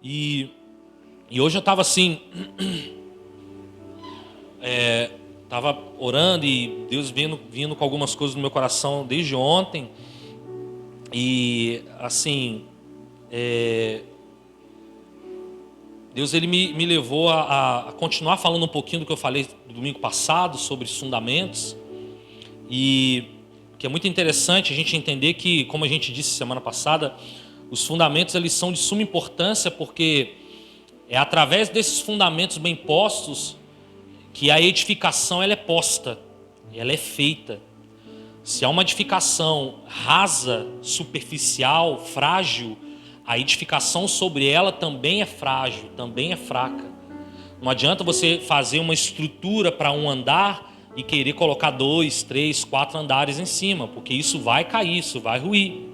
E hoje eu estava assim, estava orando e Deus vindo com algumas coisas no meu coração desde ontem. E assim, Deus ele me levou a continuar falando um pouquinho do que eu falei no domingo passado sobre os fundamentos. E que é muito interessante a gente entender que, como a gente disse semana passada, os fundamentos eles são de suma importância, porque é através desses fundamentos bem postos que a edificação ela é posta, ela é feita. Se há uma edificação rasa, superficial, frágil, a edificação sobre ela também é frágil, também é fraca. Não adianta você fazer uma estrutura para um andar e querer colocar 2, 3, 4 andares em cima, porque isso vai cair, isso vai ruir.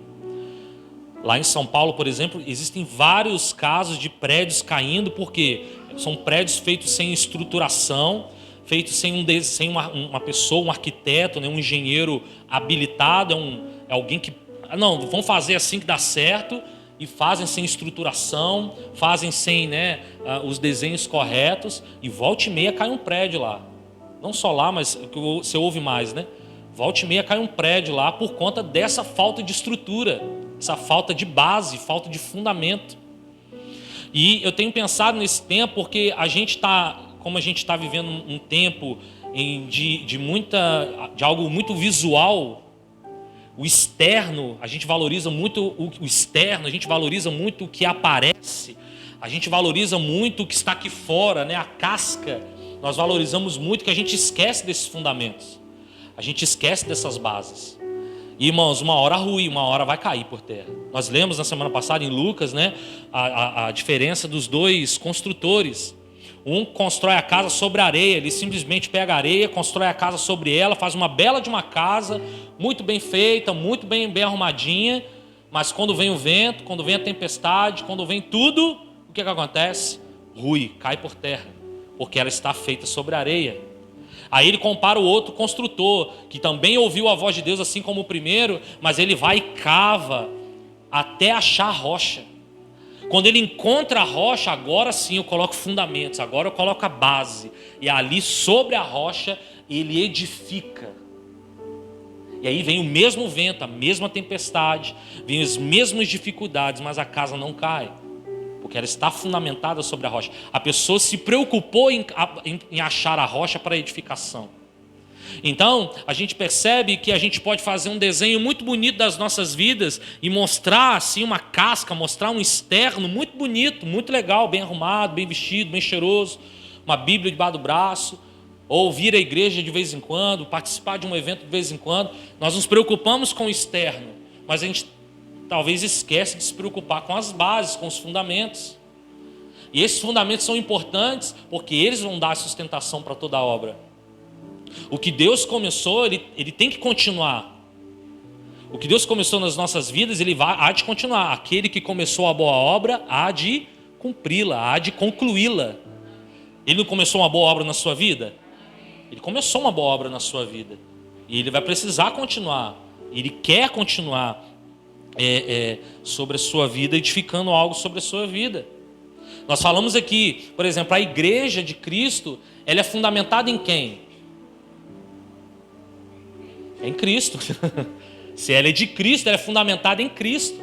Lá em São Paulo, por exemplo, existem vários casos de prédios caindo, porque são prédios feitos sem estruturação, feitos sem uma pessoa, um arquiteto, né, um engenheiro habilitado, é alguém que... Não, vamos fazer assim que dá certo, e fazem sem estruturação, fazem sem os desenhos corretos, e volta e meia cai um prédio lá. Não só lá, mas você ouve mais, né? Volta e meia cai um prédio lá por conta dessa falta de estrutura, essa falta de base, falta de fundamento. E eu tenho pensado nesse tempo porque como a gente está vivendo um tempo de algo muito visual, o externo, a gente valoriza muito o externo, a gente valoriza muito o que aparece, a gente valoriza muito o que está aqui fora, né? A casca, nós valorizamos muito, que a gente esquece desses fundamentos, a gente esquece dessas bases. E, irmãos, uma hora ruim, uma hora vai cair por terra. Nós lemos na semana passada em Lucas, né, a diferença dos dois construtores. Um constrói a casa sobre a areia, ele simplesmente pega a areia, constrói a casa sobre ela, faz uma bela de uma casa, muito bem feita, muito bem arrumadinha, mas quando vem o vento, quando vem a tempestade, quando vem tudo, o que acontece? Rui, cai por terra, porque ela está feita sobre a areia. Aí ele compara o outro construtor, que também ouviu a voz de Deus assim como o primeiro, mas ele vai e cava até achar a rocha. Quando ele encontra a rocha, agora sim eu coloco fundamentos, agora eu coloco a base. E ali sobre a rocha ele edifica. E aí vem o mesmo vento, a mesma tempestade, vem as mesmas dificuldades, mas a casa não cai, porque ela está fundamentada sobre a rocha. A pessoa se preocupou em achar a rocha para a edificação. Então, a gente percebe que a gente pode fazer um desenho muito bonito das nossas vidas e mostrar assim uma casca, mostrar um externo muito bonito, muito legal, bem arrumado, bem vestido, bem cheiroso, uma Bíblia debaixo do braço, ou vir à igreja de vez em quando, participar de um evento de vez em quando. Nós nos preocupamos com o externo, mas a gente talvez esquece de se preocupar com as bases, com os fundamentos. E esses fundamentos são importantes porque eles vão dar sustentação para toda a obra. O que Deus começou, ele tem que continuar. O que Deus começou nas nossas vidas, há de continuar. Aquele que começou a boa obra, há de cumpri-la, há de concluí-la. Ele não começou uma boa obra na sua vida? Ele começou uma boa obra na sua vida. E ele vai precisar continuar. Ele quer continuar sobre a sua vida, edificando algo sobre a sua vida. Nós falamos aqui, por exemplo, a igreja de Cristo, ela é fundamentada em quem? É em Cristo. Se ela é de Cristo, ela é fundamentada em Cristo.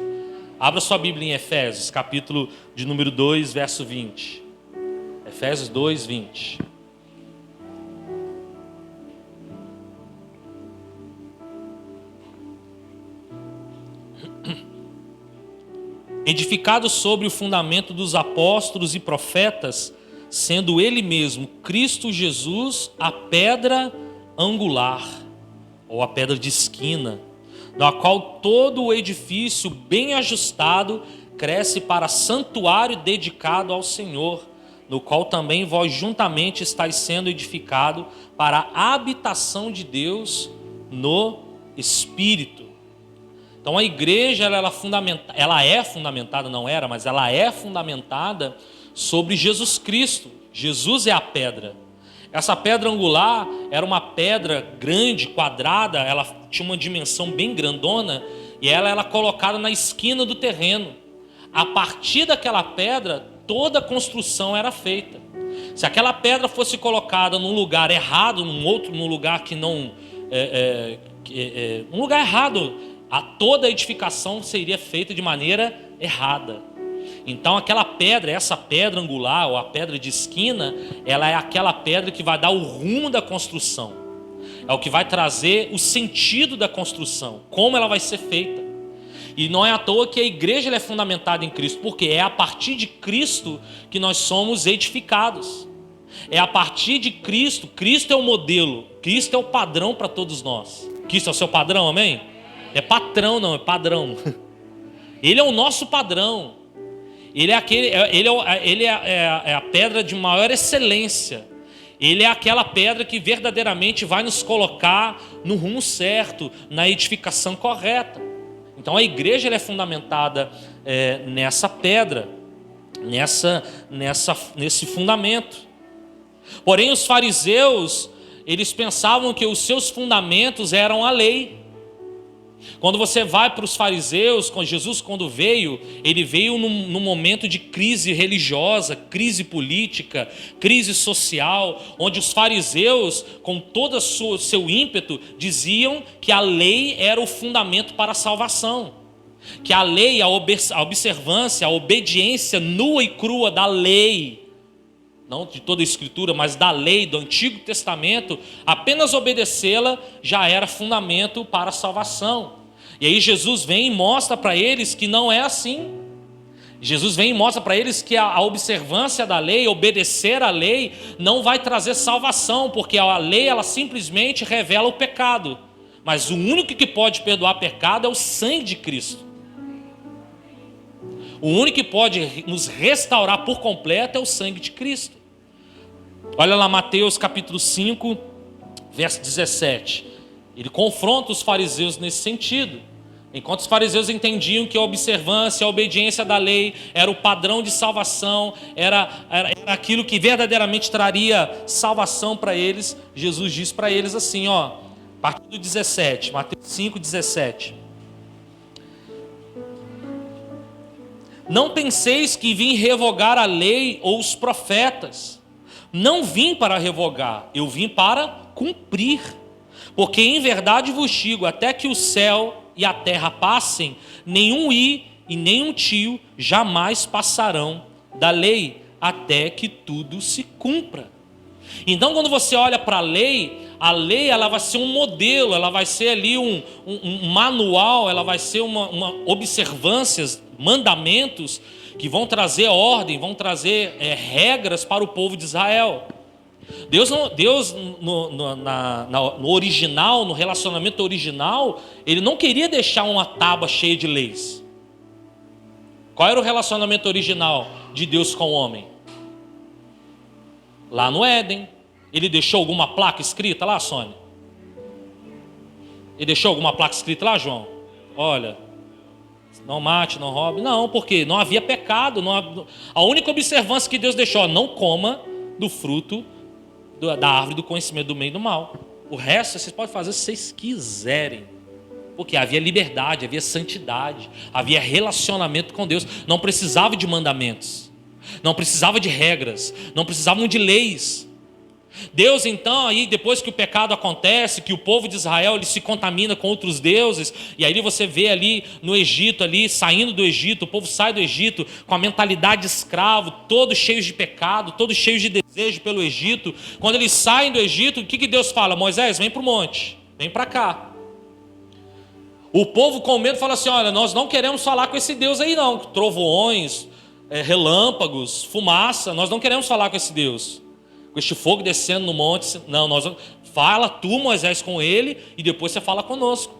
Abra sua Bíblia em Efésios, capítulo de número 2, verso 20. Efésios 2, 20. Edificado sobre o fundamento dos apóstolos e profetas, sendo ele mesmo, Cristo Jesus, a pedra angular, ou a pedra de esquina, na qual todo o edifício bem ajustado cresce para santuário dedicado ao Senhor, no qual também vós juntamente estáis sendo edificado para a habitação de Deus no Espírito. Então a igreja ela é fundamentada, não era, mas ela é fundamentada sobre Jesus Cristo. Jesus é a pedra. Essa pedra angular era uma pedra grande, quadrada, ela tinha uma dimensão bem grandona e ela era colocada na esquina do terreno. A partir daquela pedra, toda a construção era feita. Se aquela pedra fosse colocada num lugar errado, num lugar que não... um lugar errado, toda a edificação seria feita de maneira errada. Então aquela pedra, essa pedra angular ou a pedra de esquina, ela é aquela pedra que vai dar o rumo da construção. É o que vai trazer o sentido da construção, como ela vai ser feita. E não é à toa que a igreja ela é fundamentada em Cristo, porque é a partir de Cristo que nós somos edificados. É a partir de Cristo. Cristo é o modelo, Cristo é o padrão para todos nós. Cristo é o seu padrão, amém? É patrão, não, é padrão. Ele é o nosso padrão. Ele é a pedra de maior excelência. Ele é aquela pedra que verdadeiramente vai nos colocar no rumo certo, na edificação correta. Então a igreja ela é fundamentada nessa pedra, nesse fundamento. Porém os fariseus, eles pensavam que os seus fundamentos eram a lei. Quando você vai para os fariseus, com Jesus quando veio, ele veio num momento de crise religiosa, crise política, crise social, onde os fariseus, com todo o seu ímpeto, diziam que a lei era o fundamento para a salvação. Que a lei, a observância, a obediência nua e crua da lei, não de toda a escritura, mas da lei do Antigo Testamento, apenas obedecê-la já era fundamento para a salvação. E aí Jesus vem e mostra para eles que não é assim. Jesus vem e mostra para eles que a observância da lei, obedecer à lei, não vai trazer salvação, porque a lei ela simplesmente revela o pecado. Mas o único que pode perdoar pecado é o sangue de Cristo. O único que pode nos restaurar por completo é o sangue de Cristo. Olha lá Mateus capítulo 5, verso 17. Ele confronta os fariseus nesse sentido. Enquanto os fariseus entendiam que a observância, a obediência da lei era o padrão de salvação, era aquilo que verdadeiramente traria salvação para eles, Jesus diz para eles assim, a partir do 17, Mateus 5, 17. Não penseis que vim revogar a lei ou os profetas. Não vim para revogar, eu vim para cumprir. Porque em verdade vos digo, até que o céu e a terra passem, nenhum i e nenhum tio jamais passarão da lei, até que tudo se cumpra. Então quando você olha para a lei ela vai ser um modelo, ela vai ser ali um manual, ela vai ser uma observâncias, mandamentos que vão trazer ordem, vão trazer regras para o povo de Israel. Deus no original, no relacionamento original, ele não queria deixar uma tábua cheia de leis. Qual era o relacionamento original de Deus com o homem? Lá no Éden, ele deixou alguma placa escrita lá, Sônia? Ele deixou alguma placa escrita lá, João? Olha, não mate, não roube. Não, porque não havia pecado. A única observância que Deus deixou, não coma do fruto da árvore do conhecimento do bem e do mal. O resto vocês podem fazer se vocês quiserem. Porque havia liberdade, havia santidade, havia relacionamento com Deus. Não precisava de mandamentos, não precisava de regras, não precisavam de leis. Deus então, aí depois que o pecado acontece, que o povo de Israel ele se contamina com outros deuses, e aí você vê ali no Egito, ali saindo do Egito, o povo sai do Egito com a mentalidade de escravo, todos cheios de pecado, todos cheios de desejo pelo Egito. Quando eles saem do Egito, o que Deus fala? Moisés, vem para o monte, vem para cá. O povo com medo fala assim, olha, nós não queremos falar com esse Deus aí não, trovões, relâmpagos, fumaça, nós não queremos falar com esse Deus. Com este fogo descendo no monte, não, fala tu, Moisés, com ele, e depois você fala conosco.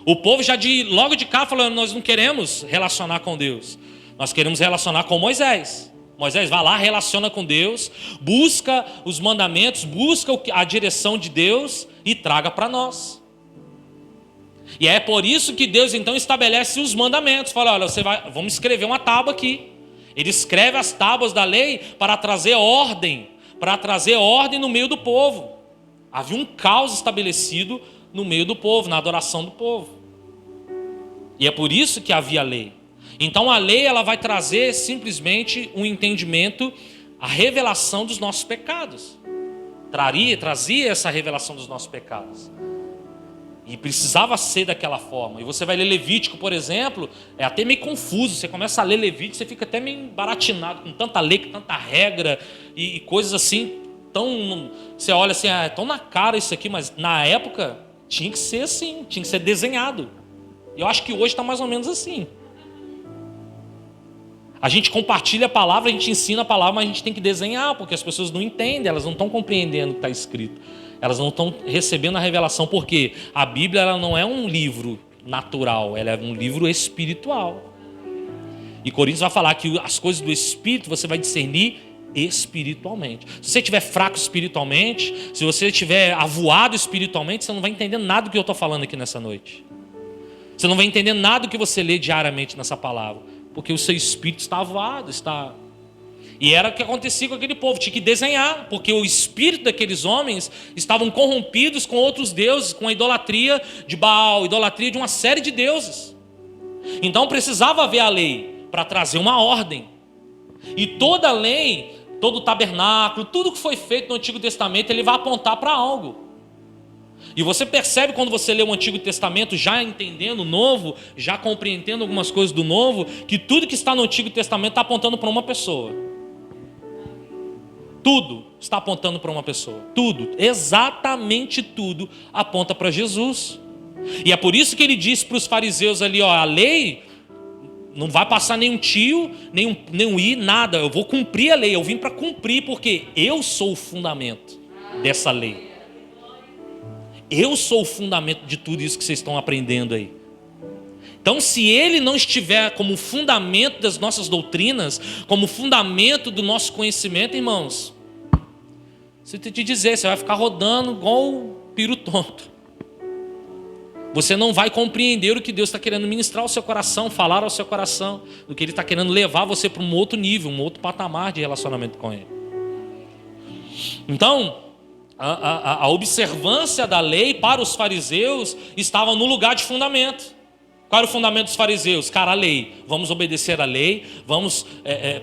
O povo já logo de cá falando, nós não queremos relacionar com Deus, nós queremos relacionar com Moisés. Moisés, vai lá, relaciona com Deus, busca os mandamentos, busca a direção de Deus e traga para nós. E é por isso que Deus então estabelece os mandamentos. Fala, olha, vamos escrever uma tábua aqui. Ele escreve as tábuas da lei para trazer ordem no meio do povo. Havia um caos estabelecido no meio do povo, na adoração do povo. E é por isso que havia lei. Então a lei ela vai trazer simplesmente um entendimento, a revelação dos nossos pecados. Trazia essa revelação dos nossos pecados. E precisava ser daquela forma. E você vai ler Levítico, por exemplo, é até meio confuso. Você começa a ler Levítico, você fica até meio embaratinado com tanta lei, com tanta regra e coisas assim. Você olha assim, é tão na cara isso aqui, mas na época tinha que ser assim, tinha que ser desenhado. E eu acho que hoje está mais ou menos assim. A gente compartilha a palavra, a gente ensina a palavra, mas a gente tem que desenhar, porque as pessoas não entendem, elas não estão compreendendo o que está escrito. Elas não estão recebendo a revelação, porque a Bíblia ela não é um livro natural, ela é um livro espiritual. E Coríntios vai falar que as coisas do Espírito você vai discernir espiritualmente. Se você estiver fraco espiritualmente, se você estiver avoado espiritualmente, você não vai entender nada do que eu estou falando aqui nessa noite. Você não vai entender nada do que você lê diariamente nessa palavra. Porque o seu espírito está avoado, está... E era o que acontecia com aquele povo, tinha que desenhar, porque o espírito daqueles homens estavam corrompidos com outros deuses, com a idolatria de Baal, idolatria de uma série de deuses. Então precisava haver a lei para trazer uma ordem. E toda a lei, todo o tabernáculo, tudo que foi feito no Antigo Testamento, ele vai apontar para algo. E você percebe quando você lê o Antigo Testamento, já entendendo o Novo, já compreendendo algumas coisas do Novo, que tudo que está no Antigo Testamento está apontando para uma pessoa. Tudo está apontando para uma pessoa. Tudo, exatamente tudo, aponta para Jesus. E é por isso que ele disse para os fariseus ali, ó, a lei não vai passar nenhum tio, nenhum i, nada. Eu vou cumprir a lei, eu vim para cumprir, porque eu sou o fundamento dessa lei. Eu sou o fundamento de tudo isso que vocês estão aprendendo aí. Então, se ele não estiver como fundamento das nossas doutrinas, como fundamento do nosso conhecimento, irmãos, se eu te dizer, você vai ficar rodando igual o piro tonto. Você não vai compreender o que Deus está querendo ministrar ao seu coração, falar ao seu coração, do que Ele está querendo levar você para um outro nível, um outro patamar de relacionamento com Ele. Então, a observância da lei para os fariseus estava no lugar de fundamento. Qual era o fundamento dos fariseus? Cara, a lei. Vamos obedecer a lei, vamos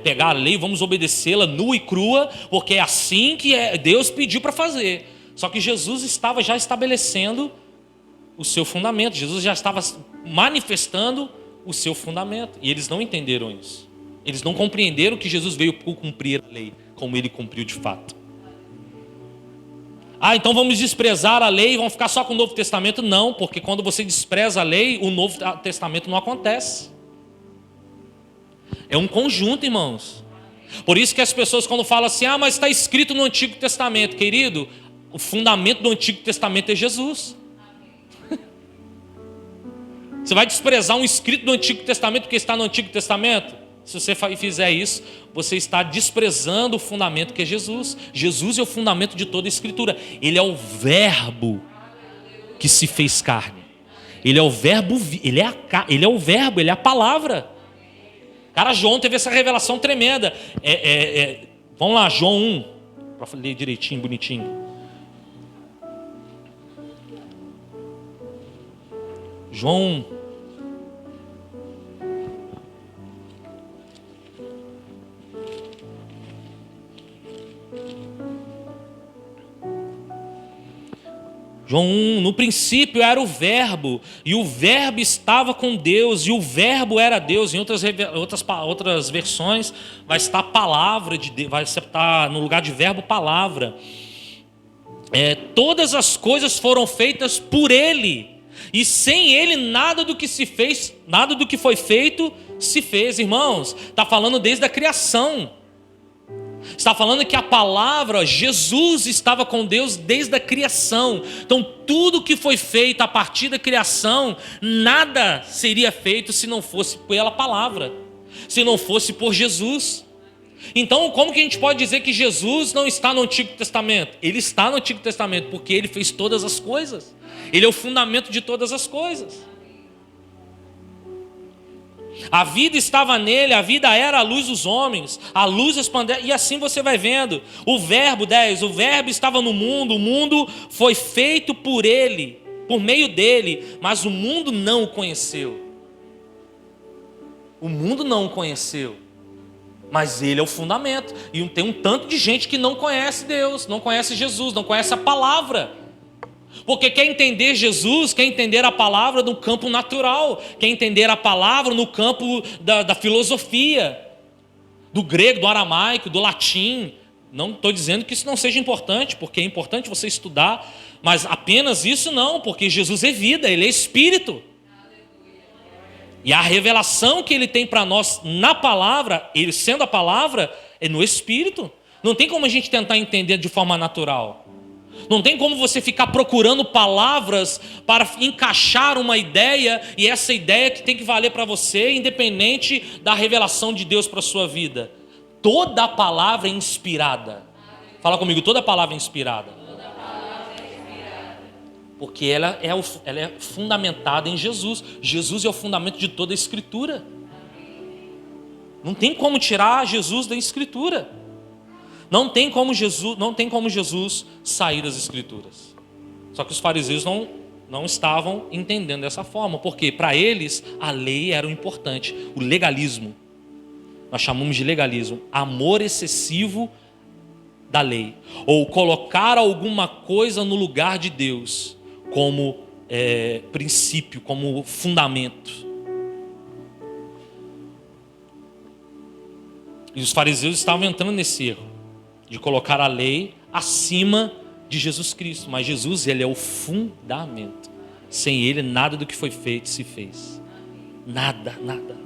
pegar a lei, vamos obedecê-la nua e crua, porque é assim que Deus pediu para fazer. Só que Jesus estava já estabelecendo o seu fundamento. Jesus já estava manifestando o seu fundamento. E eles não entenderam isso. Eles não compreenderam que Jesus veio por cumprir a lei, como Ele cumpriu de fato. Então vamos desprezar a lei e vamos ficar só com o Novo Testamento? Não, porque quando você despreza a lei, o Novo Testamento não acontece. É um conjunto, irmãos. Por isso que as pessoas quando falam assim, mas está escrito no Antigo Testamento, querido, o fundamento do Antigo Testamento é Jesus. Você vai desprezar um escrito do Antigo Testamento porque está no Antigo Testamento? Se você fizer isso, você está desprezando o fundamento que é Jesus. Jesus é o fundamento de toda a Escritura. Ele é o verbo que se fez carne. Ele é o verbo, ele é o verbo, ele é a palavra. Cara, João teve essa revelação tremenda. Vamos lá, João 1, para ler direitinho, bonitinho. João 1. João 1, no princípio era o verbo, e o verbo estava com Deus, e o verbo era Deus. Em outras versões vai estar palavra de Deus, vai estar no lugar de verbo palavra. Todas as coisas foram feitas por Ele, e sem Ele nada do que se fez, nada do que foi feito se fez. Irmãos, está falando desde a criação. Está falando que a palavra, Jesus estava com Deus desde a criação. Então tudo que foi feito a partir da criação, nada seria feito se não fosse pela palavra, se não fosse por Jesus. Então como que a gente pode dizer que Jesus não está no Antigo Testamento? Ele está no Antigo Testamento porque Ele fez todas as coisas. Ele é o fundamento de todas as coisas. A vida estava nele, a vida era a luz dos homens, a luz resplandece, e assim você vai vendo. O verbo 10, o verbo estava no mundo, o mundo foi feito por ele, por meio dele, mas o mundo não o conheceu. O mundo não o conheceu. Mas ele é o fundamento. E tem um tanto de gente que não conhece Deus, não conhece Jesus, não conhece a palavra. Porque quer entender Jesus, quer entender a palavra no campo natural, quer entender a palavra no campo da filosofia, do grego, do aramaico, do latim. Não estou dizendo que isso não seja importante, porque é importante você estudar, mas apenas isso não, porque Jesus é vida, Ele é Espírito. E a revelação que Ele tem para nós na palavra, Ele sendo a palavra, é no Espírito. Não tem como a gente tentar entender de forma natural. Não tem como você ficar procurando palavras para encaixar uma ideia, e essa ideia que tem que valer para você, independente da revelação de Deus para a sua vida. Toda a palavra é inspirada. Fala comigo, toda a palavra é inspirada. Porque ela é fundamentada em Jesus. Jesus é o fundamento de toda a Escritura. Não tem como tirar Jesus da Escritura. Não tem como Jesus sair das Escrituras. Só que os fariseus não estavam entendendo dessa forma, porque para eles a lei era o importante, o legalismo. Nós chamamos de legalismo, amor excessivo da lei, ou colocar alguma coisa no lugar de Deus como princípio, como fundamento. E os fariseus estavam entrando nesse erro de colocar a lei acima de Jesus Cristo. Mas Jesus, Ele é o fundamento. Sem Ele, nada do que foi feito se fez. Nada, nada.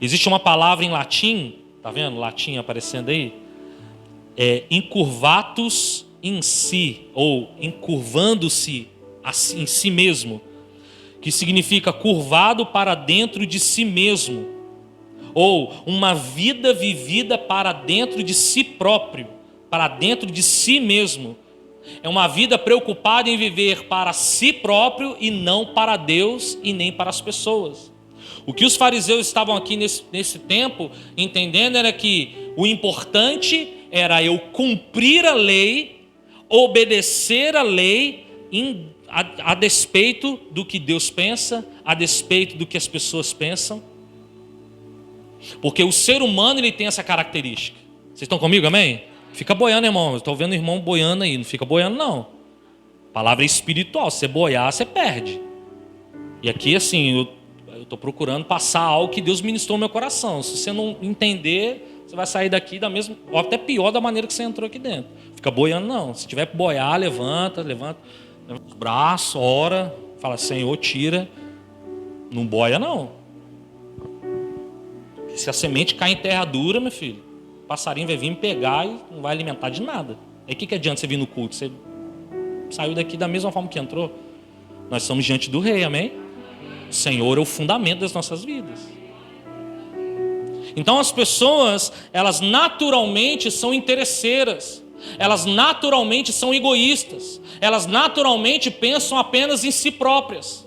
Existe uma palavra em latim, tá vendo? Latim aparecendo aí. Incurvatus in si, ou encurvando-se em si mesmo, que significa curvado para dentro de si mesmo, ou uma vida vivida para dentro de si próprio, para dentro de si mesmo. É uma vida preocupada em viver para si próprio e não para Deus e nem para as pessoas. O que os fariseus estavam aqui nesse tempo entendendo era que o importante era eu cumprir a lei, obedecer a lei a despeito do que Deus pensa, a despeito do que as pessoas pensam. Porque o ser humano, ele tem essa característica. Vocês estão comigo, amém? Fica boiando, irmão. Eu estou vendo o irmão boiando aí. Não fica boiando, não. A palavra é espiritual. Se você boiar, você perde. E aqui, assim, eu estou procurando passar algo que Deus ministrou no meu coração. Se você não entender, você vai sair daqui da mesma, ou até pior da maneira que você entrou aqui dentro. Fica boiando, não. Se tiver que boiar, levanta os braços, ora, fala, Senhor, tira. Não boia, não. Se a semente cai em terra dura, meu filho, o passarinho vai vir me pegar e não vai alimentar de nada. Aí o que adianta você vir no culto? Você saiu daqui da mesma forma que entrou. Nós somos diante do Rei, amém? O Senhor é o fundamento das nossas vidas. Então as pessoas, elas naturalmente são interesseiras. Elas naturalmente são egoístas. Elas naturalmente pensam apenas em si próprias.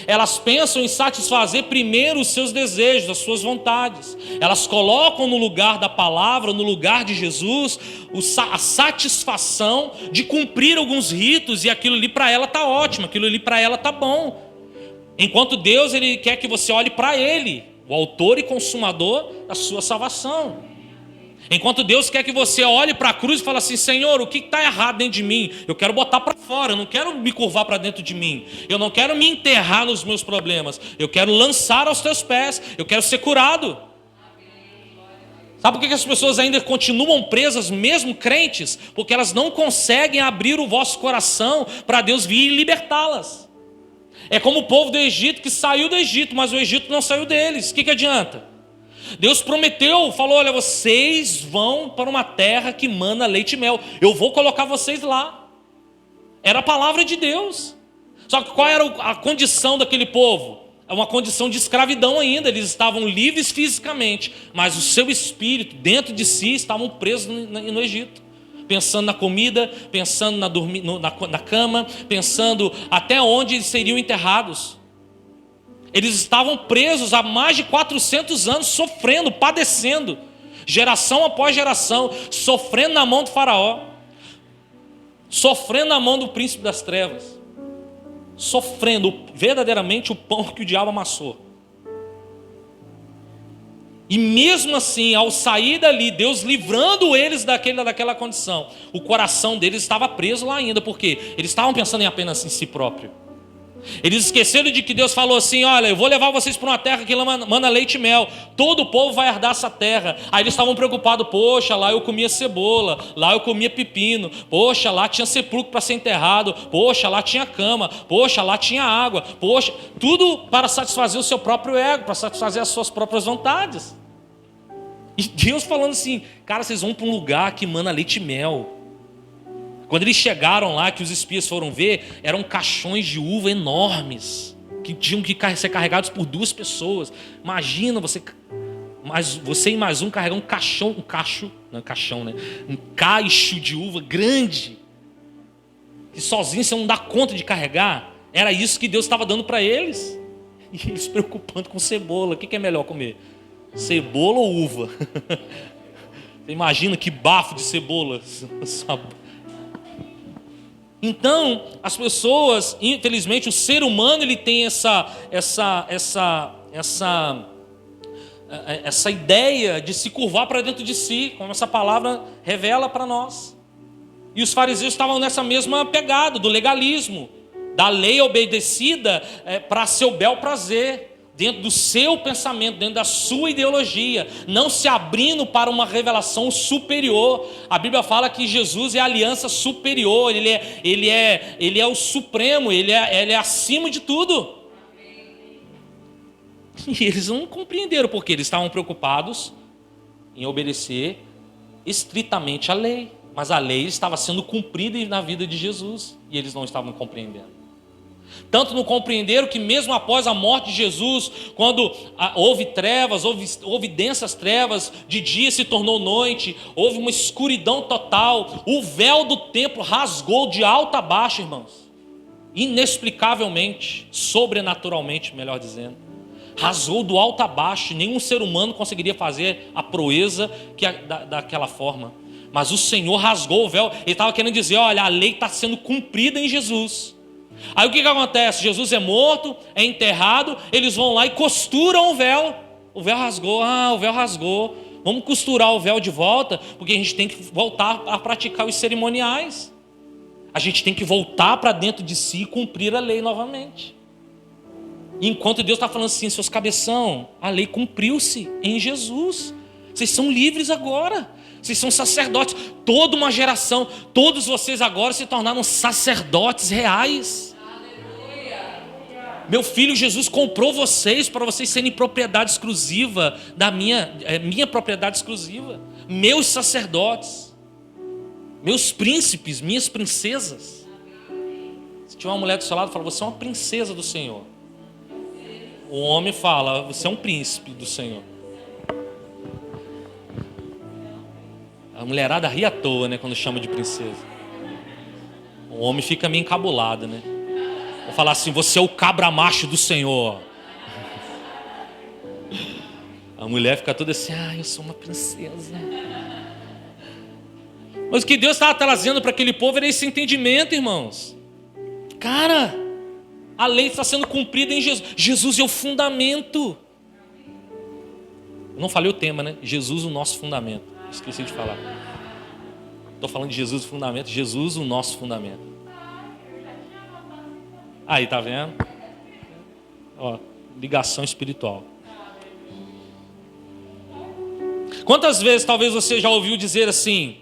Elas pensam em satisfazer primeiro os seus desejos, as suas vontades. Elas colocam no lugar da palavra, no lugar de Jesus, a satisfação de cumprir alguns ritos, e aquilo ali para ela está ótimo, aquilo ali para ela está bom. Enquanto Deus, Ele quer que você olhe para Ele, o autor e consumador da sua salvação. Enquanto Deus quer que você olhe para a cruz e fale assim, Senhor, o que está errado dentro de mim? Eu quero botar para fora, eu não quero me curvar para dentro de mim. Eu não quero me enterrar nos meus problemas. Eu quero lançar aos teus pés, eu quero ser curado. Sabe por que as pessoas ainda continuam presas, mesmo crentes? Porque elas não conseguem abrir o vosso coração para Deus vir e libertá-las. É como o povo do Egito que saiu do Egito, mas o Egito não saiu deles. O que adianta? Deus prometeu, falou, olha, vocês vão para uma terra que mana leite e mel. Eu vou colocar vocês lá. Era a palavra de Deus. Só que qual era a condição daquele povo? É uma condição de escravidão ainda. Eles estavam livres fisicamente, mas o seu espírito, dentro de si, estavam presos no Egito. Pensando na comida, pensando na cama, pensando até onde eles seriam enterrados. Eles estavam presos há mais de 400 anos, sofrendo, padecendo, geração após geração, sofrendo na mão do faraó, sofrendo na mão do príncipe das trevas, sofrendo verdadeiramente o pão que o diabo amassou. E mesmo assim, ao sair dali, Deus livrando eles daquela condição, o coração deles estava preso lá ainda, porque eles estavam pensando em apenas em si próprio. Eles esqueceram de que Deus falou assim: olha, eu vou levar vocês para uma terra que mana leite e mel, todo o povo vai herdar essa terra. Aí eles estavam preocupados: poxa, lá eu comia cebola, lá eu comia pepino, poxa, lá tinha sepulcro para ser enterrado, poxa, lá tinha cama, poxa, lá tinha água, poxa, tudo para satisfazer o seu próprio ego, para satisfazer as suas próprias vontades. E Deus falando assim: cara, vocês vão para um lugar que mana leite e mel. Quando eles chegaram lá, que os espias foram ver, eram caixões de uva enormes, que tinham que ser carregados por 2 pessoas. Imagina você e mais um carregar um caixão de uva grande, que sozinho você não dá conta de carregar. Era isso que Deus estava dando para eles. E eles se preocupando com cebola. O que é melhor comer? Cebola ou uva? Você imagina que bafo de cebola. Então, as pessoas, infelizmente, o ser humano, ele tem essa ideia de se curvar para dentro de si, como essa palavra revela para nós. E os fariseus estavam nessa mesma pegada do legalismo, da lei obedecida para seu bel prazer, dentro do seu pensamento, dentro da sua ideologia, não se abrindo para uma revelação superior. A Bíblia fala que Jesus é a aliança superior, ele é o supremo, ele é acima de tudo. E eles não compreenderam, porque eles estavam preocupados em obedecer estritamente a lei, mas a lei estava sendo cumprida na vida de Jesus, e eles não estavam compreendendo. Tanto não compreenderam que mesmo após a morte de Jesus, quando houve trevas, houve densas trevas, de dia se tornou noite, houve uma escuridão total, o véu do templo rasgou de alto a baixo, irmãos, inexplicavelmente, sobrenaturalmente, melhor dizendo, rasgou do alto a baixo. Nenhum ser humano conseguiria fazer a proeza daquela forma, mas o Senhor rasgou o véu. Ele estava querendo dizer: olha, a lei está sendo cumprida em Jesus. Aí o que acontece? Jesus é morto, é enterrado, eles vão lá e costuram o véu rasgou, o véu rasgou, vamos costurar o véu de volta, porque a gente tem que voltar a praticar os cerimoniais, a gente tem que voltar para dentro de si e cumprir a lei novamente. Enquanto Deus está falando assim: seus cabeção, a lei cumpriu-se em Jesus, vocês são livres agora, vocês são sacerdotes. Toda uma geração, todos vocês agora se tornaram sacerdotes reais. Meu filho, Jesus comprou vocês para vocês serem propriedade exclusiva da minha propriedade exclusiva, meus sacerdotes, meus príncipes, minhas princesas. Se tiver uma mulher do seu lado, fala: você é uma princesa do Senhor. O homem fala: você é um príncipe do Senhor. A mulherada ri à toa, né, quando chama de princesa. O homem fica meio encabulado, né? Vou falar assim: você é o cabra macho do Senhor. A mulher fica toda assim: eu sou uma princesa. Mas o que Deus estava trazendo para aquele povo era esse entendimento, irmãos. Cara, a lei está sendo cumprida em Jesus. Jesus é o fundamento. Eu não falei o tema, né? Jesus, o nosso fundamento. Esqueci de falar. Estou falando de Jesus, o fundamento. Jesus, o nosso fundamento. Aí, tá vendo? Ó, ligação espiritual. Quantas vezes talvez você já ouviu dizer assim: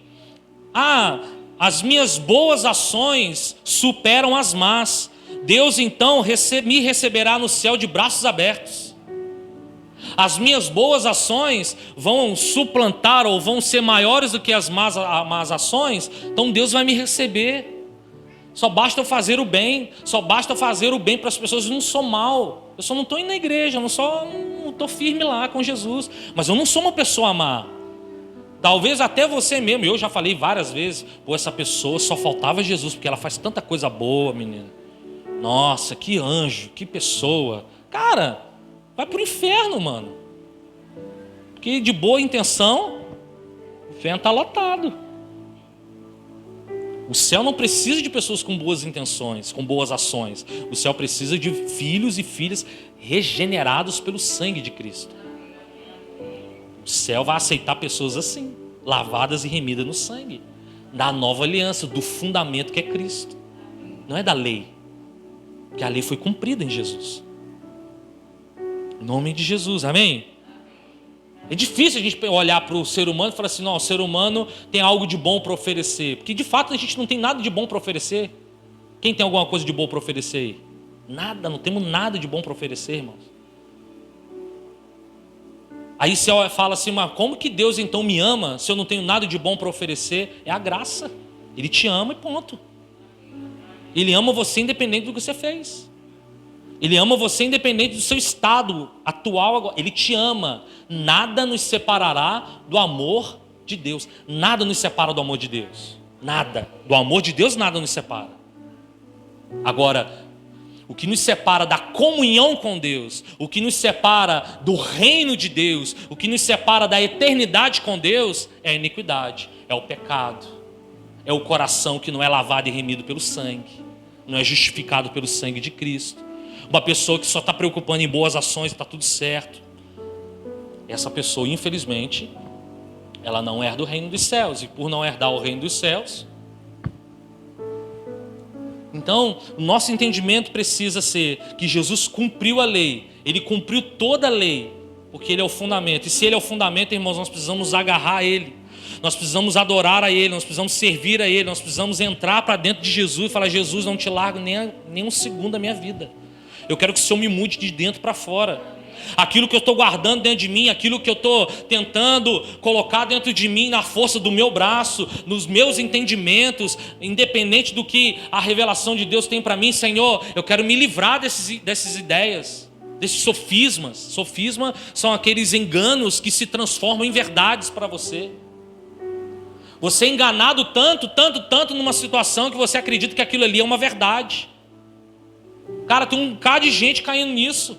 as minhas boas ações superam as más, Deus então me receberá no céu de braços abertos. As minhas boas ações vão suplantar ou vão ser maiores do que as más ações, então Deus vai me receber. Só basta eu fazer o bem, para as pessoas. Eu não sou mal, eu só não estou indo na igreja, eu não estou firme lá com Jesus, mas eu não sou uma pessoa má. Talvez até você mesmo, eu já falei várias vezes: essa pessoa só faltava Jesus, porque ela faz tanta coisa boa, menino. Nossa, que anjo, que pessoa. Cara, vai pro inferno, mano. Porque de boa intenção, o inferno está lotado. O céu não precisa de pessoas com boas intenções, com boas ações. O céu precisa de filhos e filhas regenerados pelo sangue de Cristo. O céu vai aceitar pessoas assim, lavadas e remidas no sangue, da nova aliança, do fundamento que é Cristo. Não é da lei, porque a lei foi cumprida em Jesus. Em nome de Jesus, amém? É difícil a gente olhar para o ser humano e falar assim, não, o ser humano tem algo de bom para oferecer. Porque de fato a gente não tem nada de bom para oferecer. Quem tem alguma coisa de bom para oferecer aí? Nada, não temos nada de bom para oferecer, irmãos. Aí você fala assim, mas como que Deus então me ama se eu não tenho nada de bom para oferecer? É a graça. Ele te ama e ponto. Ele ama você independente do que você fez. Ele ama você independente do seu estado atual agora. Ele te ama. Nada nos separará do amor de Deus. Nada nos separa do amor de Deus. Nada. Do amor de Deus nada nos separa. Agora, o que nos separa da comunhão com Deus, o que nos separa do reino de Deus, o que nos separa da eternidade com Deus é a iniquidade, é o pecado, é o coração que não é lavado e remido pelo sangue, não é justificado pelo sangue de Cristo. Uma pessoa que só está preocupando em boas ações, está tudo certo. Essa pessoa, infelizmente, ela não herda o reino dos céus, e por não herdar o reino dos céus, então, o nosso entendimento precisa ser que Jesus cumpriu a lei. Ele cumpriu toda a lei, porque Ele é o fundamento. E se Ele é o fundamento, irmãos, nós precisamos agarrar a Ele. Nós precisamos adorar a Ele, nós precisamos servir a Ele. Nós precisamos entrar para dentro de Jesus e falar, Jesus, não te largo nem um segundo da minha vida. Eu quero que o Senhor me mude de dentro para fora. Aquilo que eu estou guardando dentro de mim, aquilo que eu estou tentando colocar dentro de mim, na força do meu braço, nos meus entendimentos, independente do que a revelação de Deus tem para mim, Senhor, eu quero me livrar dessas ideias, desses sofismas. Sofisma são aqueles enganos que se transformam em verdades para você. Você é enganado tanto numa situação que você acredita que aquilo ali é uma verdade. Cara, tem um bocado de gente caindo nisso.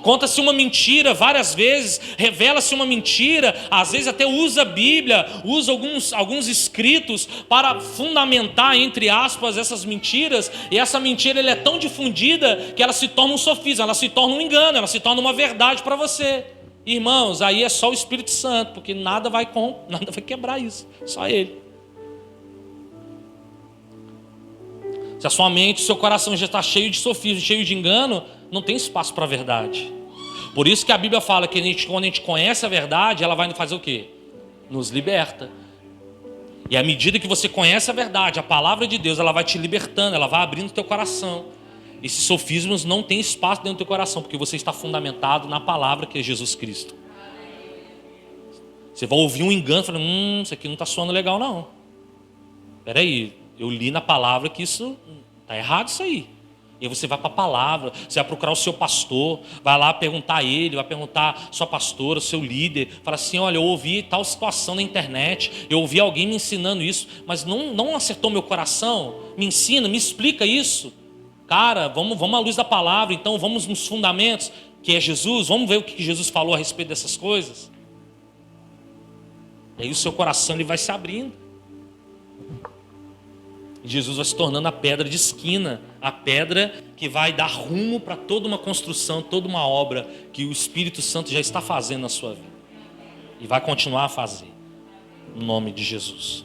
Conta-se uma mentira várias vezes, revela-se uma mentira, às vezes até usa a Bíblia, usa alguns escritos para fundamentar, entre aspas, essas mentiras, e essa mentira ela é tão difundida que ela se torna um sofisma, ela se torna um engano, ela se torna uma verdade para você. Irmãos, aí é só o Espírito Santo, porque nada vai quebrar isso, só Ele. Se a sua mente, o seu coração já está cheio de sofisma, cheio de engano, não tem espaço para a verdade. Por isso que a Bíblia fala que quando a gente conhece a verdade, ela vai fazer o quê? Nos liberta. E à medida que você conhece a verdade, a palavra de Deus, ela vai te libertando, ela vai abrindo o teu coração. Esses sofismas não têm espaço dentro do teu coração, porque você está fundamentado na palavra que é Jesus Cristo. Você vai ouvir um engano e falar, isso aqui não está soando legal não. Espera aí, eu li na palavra que isso está errado isso aí. E aí você vai para a palavra, você vai procurar o seu pastor, vai lá perguntar a ele, vai perguntar a sua pastora, o seu líder, fala assim, olha, eu ouvi tal situação na internet, eu ouvi alguém me ensinando isso, mas não acertou meu coração, me ensina, me explica isso. Cara, vamos à luz da palavra, então vamos nos fundamentos, que é Jesus, vamos ver o que Jesus falou a respeito dessas coisas. E aí o seu coração ele vai se abrindo. E Jesus vai se tornando a pedra de esquina, a pedra que vai dar rumo para toda uma construção, toda uma obra que o Espírito Santo já está fazendo na sua vida. E vai continuar a fazer. No nome de Jesus.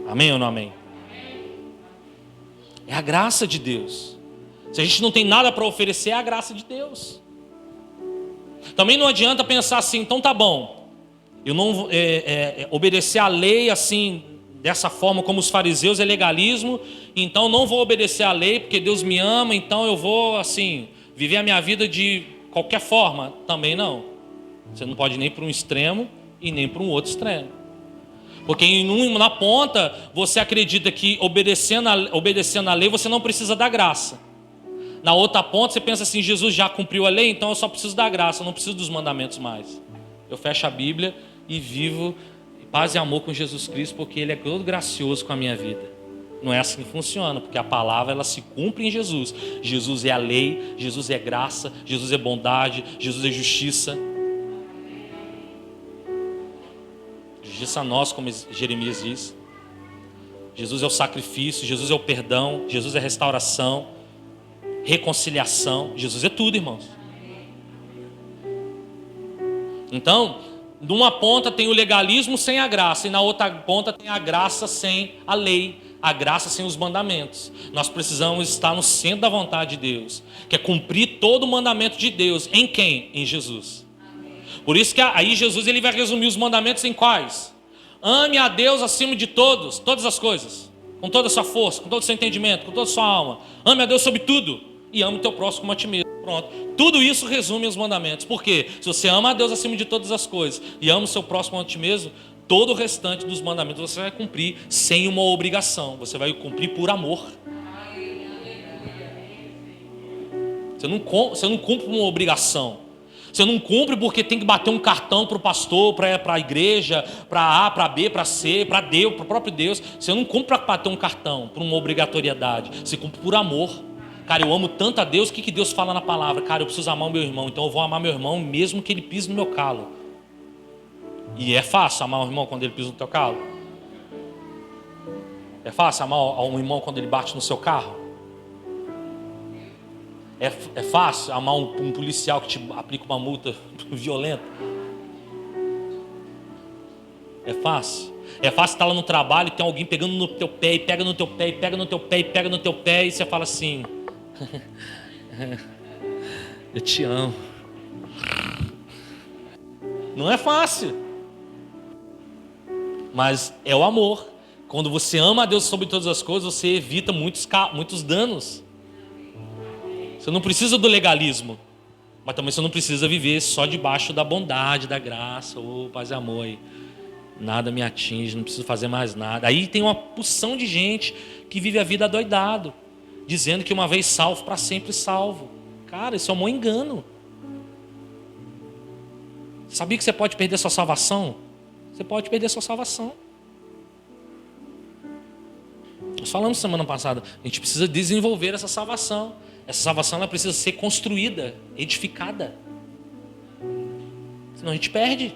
Amém ou não amém? É a graça de Deus. Se a gente não tem nada para oferecer, é a graça de Deus. Também não adianta pensar assim, então tá bom. Eu não vou obedecer a lei assim, dessa forma como os fariseus, é legalismo, então não vou obedecer a lei porque Deus me ama, então eu vou assim, viver a minha vida de qualquer forma. Também não. Você não pode ir nem para um extremo e nem para um outro extremo. Porque na ponta você acredita que obedecendo a lei você não precisa da graça. Na outra ponta você pensa assim, Jesus já cumpriu a lei, então eu só preciso da graça, eu não preciso dos mandamentos mais. Eu fecho a Bíblia e vivo paz e amor com Jesus Cristo, porque Ele é todo gracioso com a minha vida. Não é assim que funciona, porque a palavra ela se cumpre em Jesus. Jesus é a lei, Jesus é graça, Jesus é bondade, Jesus é justiça. Justiça a nós, como Jeremias diz. Jesus é o sacrifício, Jesus é o perdão, Jesus é a restauração, reconciliação. Jesus é tudo, irmãos. Então, numa ponta tem o legalismo sem a graça, e na outra ponta tem a graça sem a lei, a graça sem os mandamentos. Nós precisamos estar no centro da vontade de Deus, que é cumprir todo o mandamento de Deus. Em quem? Em Jesus. Por isso que aí Jesus ele vai resumir os mandamentos em quais? Ame a Deus acima de todas as coisas, com toda a sua força, com todo o seu entendimento, com toda a sua alma. Ame a Deus sobre tudo e ame o teu próximo como a ti mesmo. Pronto. Tudo isso resume os mandamentos. Por quê? Se você ama a Deus acima de todas as coisas e ama o seu próximo como a ti mesmo, todo o restante dos mandamentos você vai cumprir sem uma obrigação. Você vai cumprir por amor. Você não cumpre por uma obrigação. Você não cumpre porque tem que bater um cartão para o pastor, para a igreja, para A, para B, para C, para Deus, para o próprio Deus. Você não cumpre para bater um cartão, por uma obrigatoriedade. Você cumpre por amor. Cara, eu amo tanto a Deus, o que Deus fala na palavra? Cara, eu preciso amar o meu irmão, então eu vou amar meu irmão mesmo que ele pise no meu calo. E é fácil amar o irmão quando ele pisa no teu calo? É fácil amar um irmão quando ele bate no seu carro? É fácil amar um policial que te aplica uma multa violenta? É fácil? É fácil estar lá no trabalho e tem alguém pegando no teu pé, e pega no teu pé, e pega no teu pé, e pega no teu pé, e você fala assim: eu te amo. Não é fácil, mas é o amor. Quando você ama a Deus sobre todas as coisas, você evita muitos danos. Você não precisa do legalismo, mas também você não precisa viver só debaixo da bondade, da graça, paz e amor. Aí. Nada me atinge, não preciso fazer mais nada. Aí tem uma porção de gente que vive a vida adoidado, dizendo que uma vez salvo, para sempre salvo. Cara, isso é um maior engano. Sabia que você pode perder sua salvação? Você pode perder sua salvação. Nós falamos semana passada, a gente precisa desenvolver essa salvação. Essa salvação ela precisa ser construída, edificada. Senão a gente perde.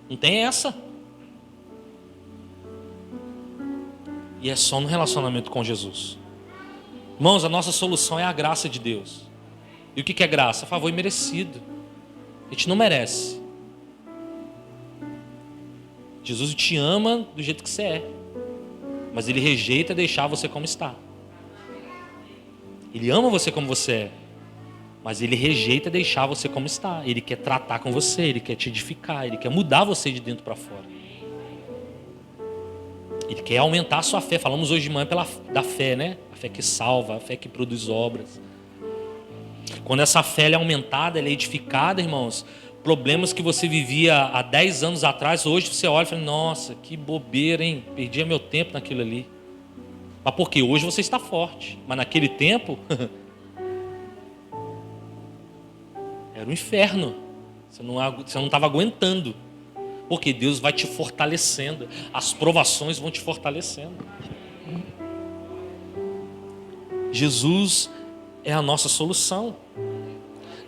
Não tem essa. E é só no relacionamento com Jesus. Irmãos, a nossa solução é a graça de Deus. E o que é graça? Favor imerecido. A gente não merece. Jesus te ama do jeito que você é, mas Ele rejeita deixar você como está. Ele ama você como você é, mas Ele rejeita deixar você como está. Ele quer tratar com você, Ele quer te edificar, Ele quer mudar você de dentro para fora. Ele quer aumentar a sua fé. Falamos hoje de manhã da fé, né? A fé que salva, a fé que produz obras. Quando essa fé é aumentada, ela é edificada, irmãos, problemas que você vivia há 10 anos atrás, hoje você olha e fala: nossa, que bobeira, hein? Perdia meu tempo naquilo ali. Mas por quê? Hoje você está forte. Mas naquele tempo era um inferno. Você não estava aguentando. Porque Deus vai te fortalecendo. As provações vão te fortalecendo. Jesus é a nossa solução.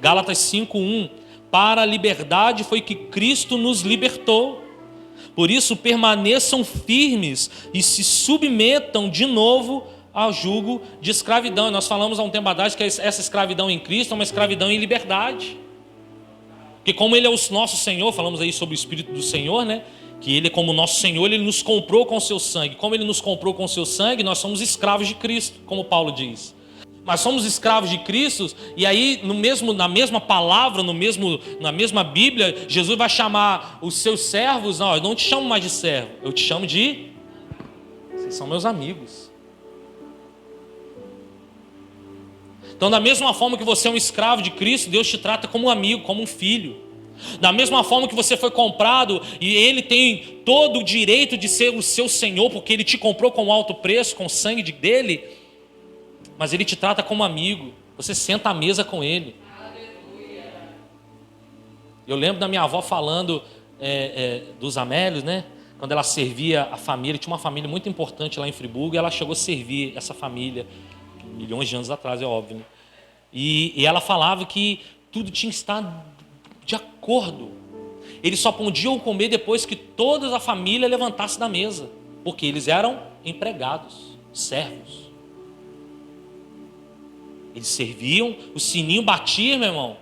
Gálatas 5:1. Para a liberdade foi que Cristo nos libertou. Por isso permaneçam firmes e se submetam de novo ao jugo de escravidão. Nós falamos há um tempo atrás que essa escravidão em Cristo é uma escravidão em liberdade. Porque como Ele é o nosso Senhor, falamos aí sobre o Espírito do Senhor, né? Que Ele é como nosso Senhor, Ele nos comprou com o seu sangue. Como Ele nos comprou com o seu sangue, nós somos escravos de Cristo, como Paulo diz. Mas somos escravos de Cristo, e aí na mesma palavra, na mesma Bíblia, Jesus vai chamar os seus servos. Não, eu não te chamo mais de servo, eu te chamo de... Vocês são meus amigos. Então, da mesma forma que você é um escravo de Cristo, Deus te trata como um amigo, como um filho. Da mesma forma que você foi comprado e Ele tem todo o direito de ser o seu Senhor, porque Ele te comprou com alto preço, com o sangue dEle, mas Ele te trata como amigo. Você senta à mesa com Ele. Eu lembro da minha avó falando dos Amélios, né? Quando ela servia a família, tinha uma família muito importante lá em Friburgo, e ela chegou a servir essa família, milhões de anos atrás, é óbvio, né? E ela falava que tudo tinha que estar de acordo. Eles só podiam comer depois que toda a família levantasse da mesa, porque eles eram empregados, servos. Eles serviam, o sininho batia, meu irmão,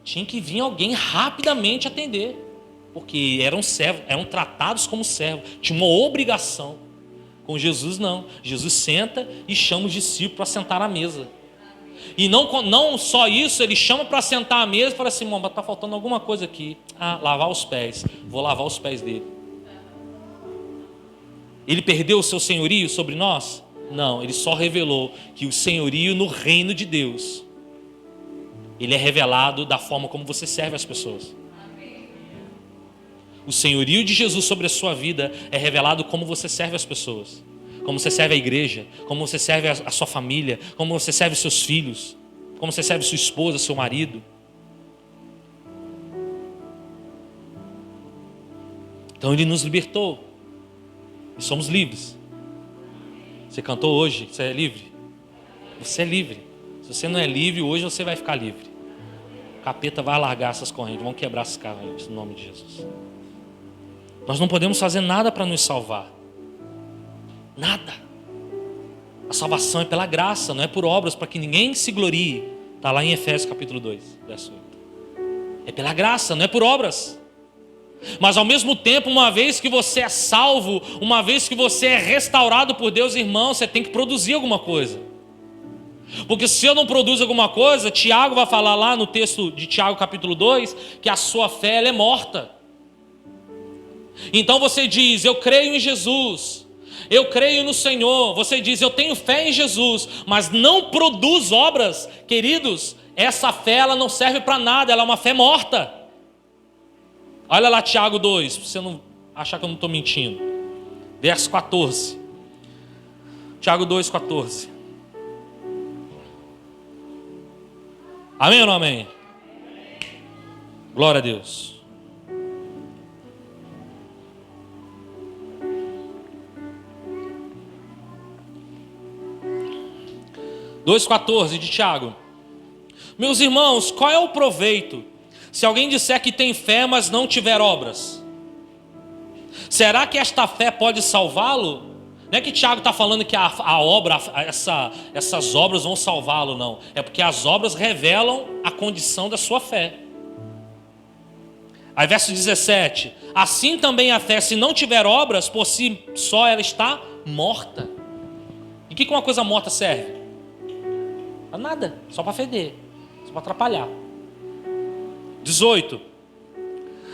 tinha que vir alguém rapidamente atender, porque eram servos, eram tratados como servos, tinha uma obrigação. Com Jesus não, Jesus senta e chama os discípulos para sentar à mesa. E não só isso, ele chama para sentar à mesa e fala assim: irmão, está faltando alguma coisa aqui. Lavar os pés, vou lavar os pés dele. Ele perdeu o seu senhorio sobre nós? Não, ele só revelou que o senhorio no reino de Deus, ele é revelado da forma como você serve as pessoas. O senhorio de Jesus sobre a sua vida é revelado como você serve as pessoas, como você serve a igreja, como você serve a sua família, como você serve os seus filhos, como você serve sua esposa, seu marido. Então ele nos libertou e somos livres. Você cantou hoje, você é livre? Você é livre. Se você não é livre, hoje você vai ficar livre. O capeta vai largar essas correntes, vão quebrar essas correntes no nome de Jesus. Nós não podemos fazer nada para nos salvar. Nada. A salvação é pela graça, não é por obras, para que ninguém se glorie. Está lá em Efésios capítulo 2, verso 8. É pela graça, não é por obras. Mas ao mesmo tempo, uma vez que você é salvo, uma vez que você é restaurado por Deus, irmão, você tem que produzir alguma coisa. Porque se eu não produzo alguma coisa, Tiago vai falar lá no texto de Tiago capítulo 2, que a sua fé ela é morta. Então você diz: eu creio em Jesus, eu creio no Senhor. Você diz: eu tenho fé em Jesus, mas não produz obras. Queridos, essa fé ela não serve para nada, ela é uma fé morta. Olha lá Tiago 2, para você não achar que eu não estou mentindo. Verso 14. Tiago 2, 14. Amém ou não amém? Glória a Deus. Dois 14 de Tiago. Meus irmãos, qual é o proveito se alguém disser que tem fé, mas não tiver obras? Será que esta fé pode salvá-lo? Não é que Tiago está falando que a obra, essas obras vão salvá-lo, não. É porque as obras revelam a condição da sua fé. Aí verso 17. Assim também a fé, se não tiver obras, por si só ela está morta. E o que uma coisa morta serve? Para nada, só para feder, só para atrapalhar. 18.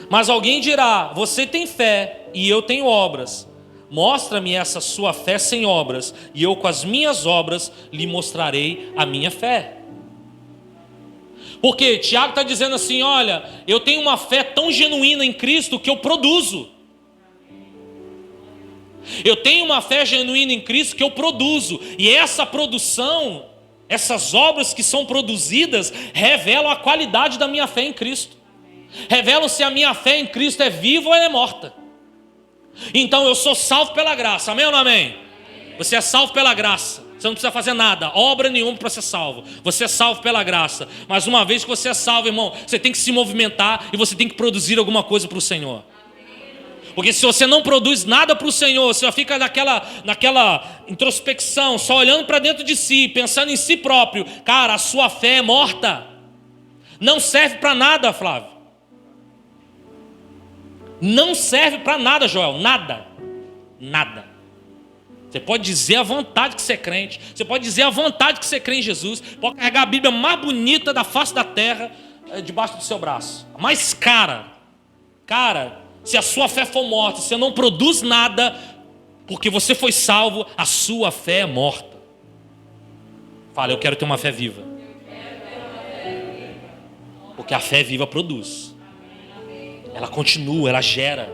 Mas alguém dirá: você tem fé e eu tenho obras. Mostra-me essa sua fé sem obras, e eu com as minhas obras lhe mostrarei a minha fé. Porque Tiago está dizendo assim: olha, eu tenho uma fé tão genuína em Cristo que eu produzo. Eu tenho uma fé genuína em Cristo que eu produzo. E essa produção, essas obras que são produzidas, revelam a qualidade da minha fé em Cristo. Revelam se a minha fé em Cristo é viva ou ela é morta. Então eu sou salvo pela graça, amém ou não amém? Você é salvo pela graça, você não precisa fazer nada, obra nenhuma para ser salvo. Você é salvo pela graça. Mas uma vez que você é salvo, irmão, você tem que se movimentar e você tem que produzir alguma coisa para o Senhor. Porque se você não produz nada para o Senhor, você fica naquela introspecção, só olhando para dentro de si, pensando em si próprio, cara, a sua fé é morta. Não serve para nada, Flávio. Não serve para nada, Joel. Nada. Nada. Você pode dizer à vontade que você é crente. Você pode dizer à vontade que você crê em Jesus. Pode carregar a Bíblia mais bonita da face da terra debaixo do seu braço. Mas cara, se a sua fé for morta, você não produz nada, porque você foi salvo, a sua fé é morta. Fala: eu quero ter uma fé viva. Porque a fé viva produz. Ela continua, ela gera.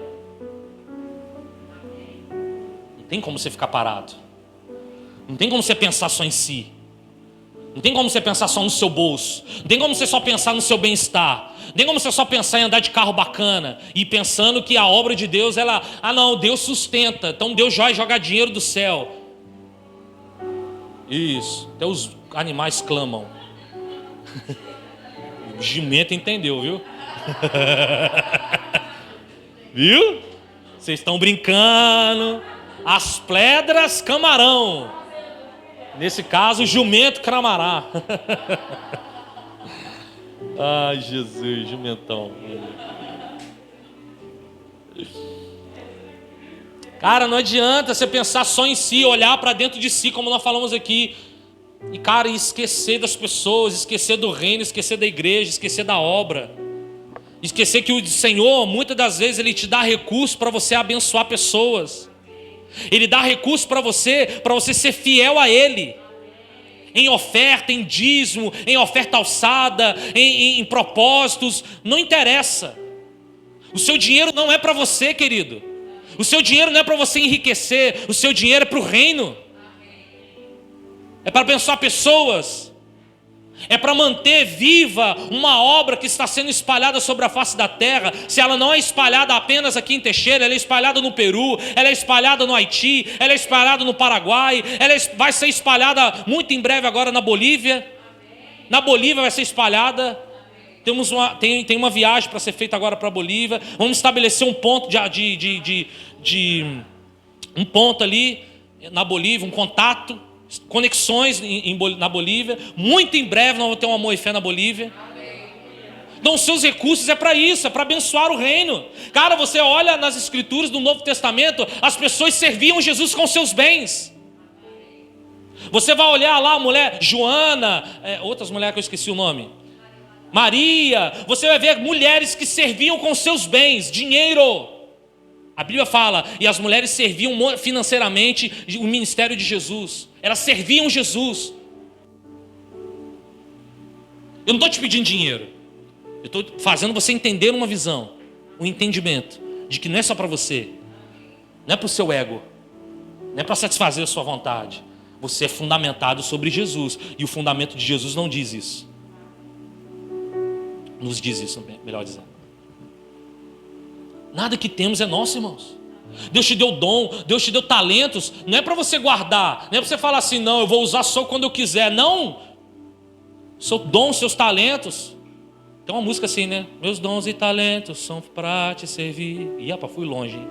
Não tem como você ficar parado. Não tem como você pensar só em si. Não tem como você pensar só no seu bolso. Não tem como você só pensar no seu bem-estar. Não tem como você só pensar em andar de carro bacana e pensando que a obra de Deus, ela... não, Deus sustenta. Então Deus vai jogar dinheiro do céu. Isso. Até os animais clamam. O jumento entendeu, viu? Viu? Vocês estão brincando. As pedras camarão. Nesse caso, o jumento cramará. Ai, Jesus, jumentão. Cara, não adianta você pensar só em si, olhar para dentro de si, como nós falamos aqui. E, cara, esquecer das pessoas, esquecer do reino, esquecer da igreja, esquecer da obra. Esquecer que o Senhor, muitas das vezes, Ele te dá recursos para você abençoar pessoas. Ele dá recursos para você ser fiel a Ele. Em oferta, em dízimo, em oferta alçada, em propósitos, não interessa. O seu dinheiro não é para você, querido. O seu dinheiro não é para você enriquecer, o seu dinheiro é para o reino. É para abençoar pessoas. É para manter viva uma obra que está sendo espalhada sobre a face da terra. Se ela não é espalhada apenas aqui em Teixeira, ela é espalhada no Peru, ela é espalhada no Haiti, ela é espalhada no Paraguai, vai ser espalhada muito em breve agora na Bolívia. Na Bolívia vai ser espalhada. Tem uma viagem para ser feita agora para a Bolívia. Vamos estabelecer um ponto um ponto ali na Bolívia, um contato, conexões na Bolívia. Muito em breve nós vamos ter um amor e fé na Bolívia. Então os seus recursos é para isso, é para abençoar o reino. Cara, você olha nas escrituras do Novo Testamento, as pessoas serviam Jesus com seus bens. Você vai olhar lá a mulher Joana, outras mulheres que eu esqueci o nome, Maria, você vai ver mulheres que serviam com seus bens, dinheiro. A Bíblia fala, e as mulheres serviam financeiramente o ministério de Jesus. Elas serviam Jesus. Eu não estou te pedindo dinheiro. Eu estou fazendo você entender uma visão, um entendimento de que não é só para você, não é para o seu ego, não é para satisfazer a sua vontade. Você é fundamentado sobre Jesus, e o fundamento de Jesus não diz isso. Nos diz isso, melhor dizendo. Nada que temos é nosso, irmãos. Deus te deu dom, Deus te deu talentos. Não é para você guardar, não é para você falar assim, não, eu vou usar só quando eu quiser. Não. Seu dom, seus talentos. Tem uma música assim, né? Meus dons e talentos são para te servir. Ih, rapaz, fui longe. Hein?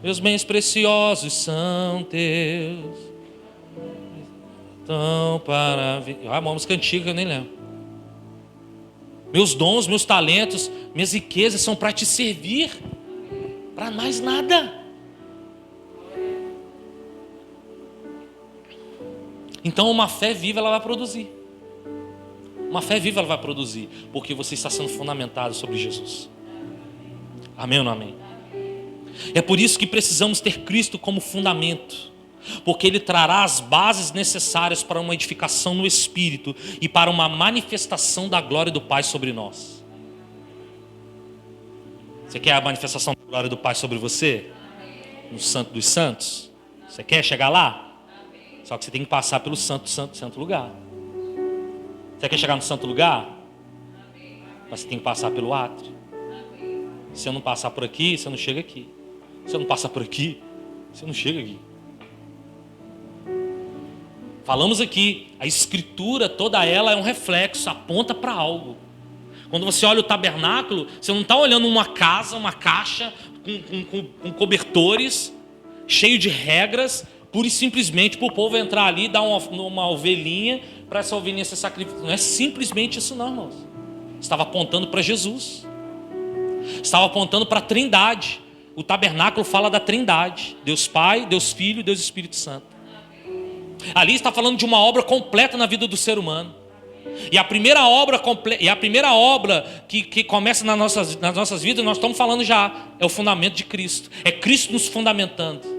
Meus bens preciosos são teus. Então, uma música antiga, eu nem lembro. Meus dons, meus talentos, minhas riquezas são para te servir. Para mais nada. Então uma fé viva ela vai produzir. Uma fé viva ela vai produzir. Porque você está sendo fundamentado sobre Jesus. Amém ou não amém? É por isso que precisamos ter Cristo como fundamento. Porque Ele trará as bases necessárias para uma edificação no Espírito e para uma manifestação da glória do Pai sobre nós. Você quer a manifestação da glória do Pai sobre você? No Santo dos Santos? Você quer chegar lá? Só que você tem que passar pelo santo lugar. Você quer chegar no santo lugar? Mas você tem que passar pelo átrio. Se você não passar por aqui, você não chega aqui. Se você não passar por aqui, você não chega aqui. Falamos aqui, a escritura toda ela é um reflexo, aponta para algo. Quando você olha o tabernáculo, você não está olhando uma casa, uma caixa com cobertores, cheio de regras, pura e simplesmente para o povo entrar ali e dar uma ovelhinha, para essa ovelhinha ser sacrificada. Não é simplesmente isso não, irmãos. Estava apontando para Jesus. Estava apontando para a Trindade. O tabernáculo fala da Trindade. Deus Pai, Deus Filho, Deus Espírito Santo. Ali está falando de uma obra completa na vida do ser humano. E a primeira obra que começa nas nossas vidas, nós estamos falando já, é o fundamento de Cristo. É Cristo nos fundamentando.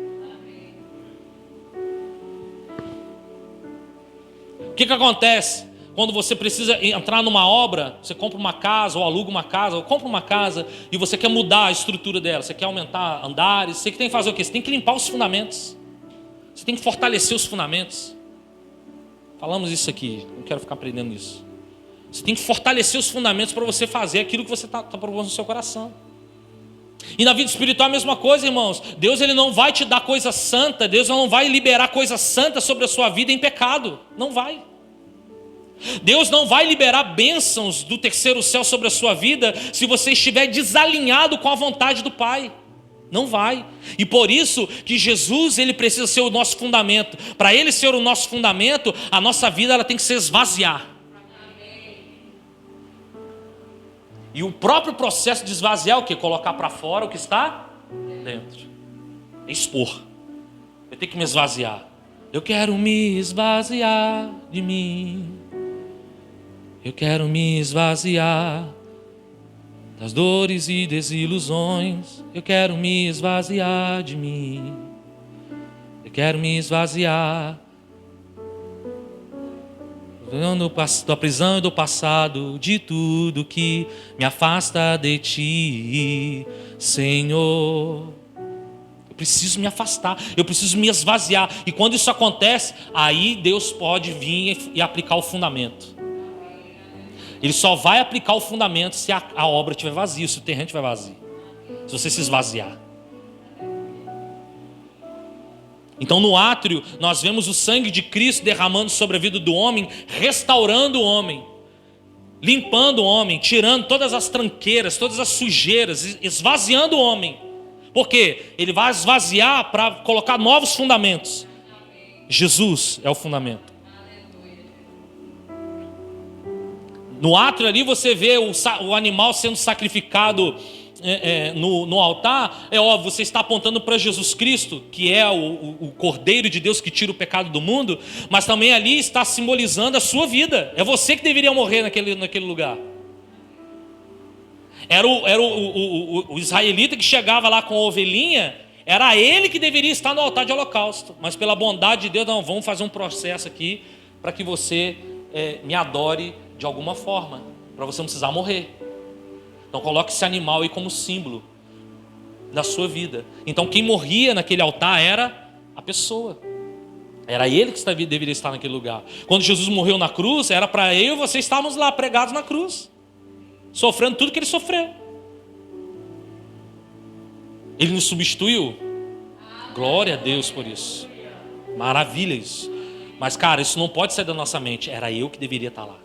O que acontece quando você precisa entrar numa obra? Você compra uma casa, ou aluga uma casa, ou compra uma casa e você quer mudar a estrutura dela, você quer aumentar andares, você tem que fazer o quê? Você tem que limpar os fundamentos. Você tem que fortalecer os fundamentos. Falamos isso aqui, não quero ficar aprendendo isso. Você tem que fortalecer os fundamentos para você fazer aquilo que você está propondo no seu coração. E na vida espiritual é a mesma coisa, irmãos. Deus ele não vai te dar coisa santa, Deus não vai liberar coisa santa sobre a sua vida em pecado. Não vai. Deus não vai liberar bênçãos do terceiro céu sobre a sua vida se você estiver desalinhado com a vontade do Pai. Não vai. E por isso que Jesus ele precisa ser o nosso fundamento. Para Ele ser o nosso fundamento, a nossa vida ela tem que se esvaziar. E o próprio processo de esvaziar é o quê? Colocar para fora o que está dentro. É expor. Eu tenho que me esvaziar. Eu quero me esvaziar de mim. Eu quero me esvaziar das dores e desilusões. Eu quero me esvaziar de mim. Eu quero me esvaziar da prisão e do passado, de tudo que me afasta de ti, Senhor. Eu preciso me afastar, eu preciso me esvaziar. E quando isso acontece, aí Deus pode vir e aplicar o fundamento. Ele só vai aplicar o fundamento se a obra estiver vazia, se o terreno estiver vazio, se você se esvaziar. Então no átrio nós vemos o sangue de Cristo derramando sobre a vida do homem, restaurando o homem, limpando o homem, tirando todas as tranqueiras, todas as sujeiras, esvaziando o homem. Por quê? Ele vai esvaziar para colocar novos fundamentos. Jesus é o fundamento. No átrio ali você vê o animal sendo sacrificado no altar. É óbvio, você está apontando para Jesus Cristo, que é o Cordeiro de Deus que tira o pecado do mundo, mas também ali está simbolizando a sua vida. É você que deveria morrer naquele lugar. Era o israelita que chegava lá com a ovelhinha, era ele que deveria estar no altar de holocausto, mas pela bondade de Deus, não, vamos fazer um processo aqui para que você me adore de alguma forma, para você não precisar morrer. Então coloque esse animal aí como símbolo da sua vida. Então quem morria naquele altar era a pessoa. Era ele que deveria estar naquele lugar. Quando Jesus morreu na cruz, era para eu e você estarmos lá pregados na cruz, sofrendo tudo que ele sofreu. Ele nos substituiu. Glória a Deus por isso. Maravilha isso. Mas cara, isso não pode sair da nossa mente. Era eu que deveria estar lá.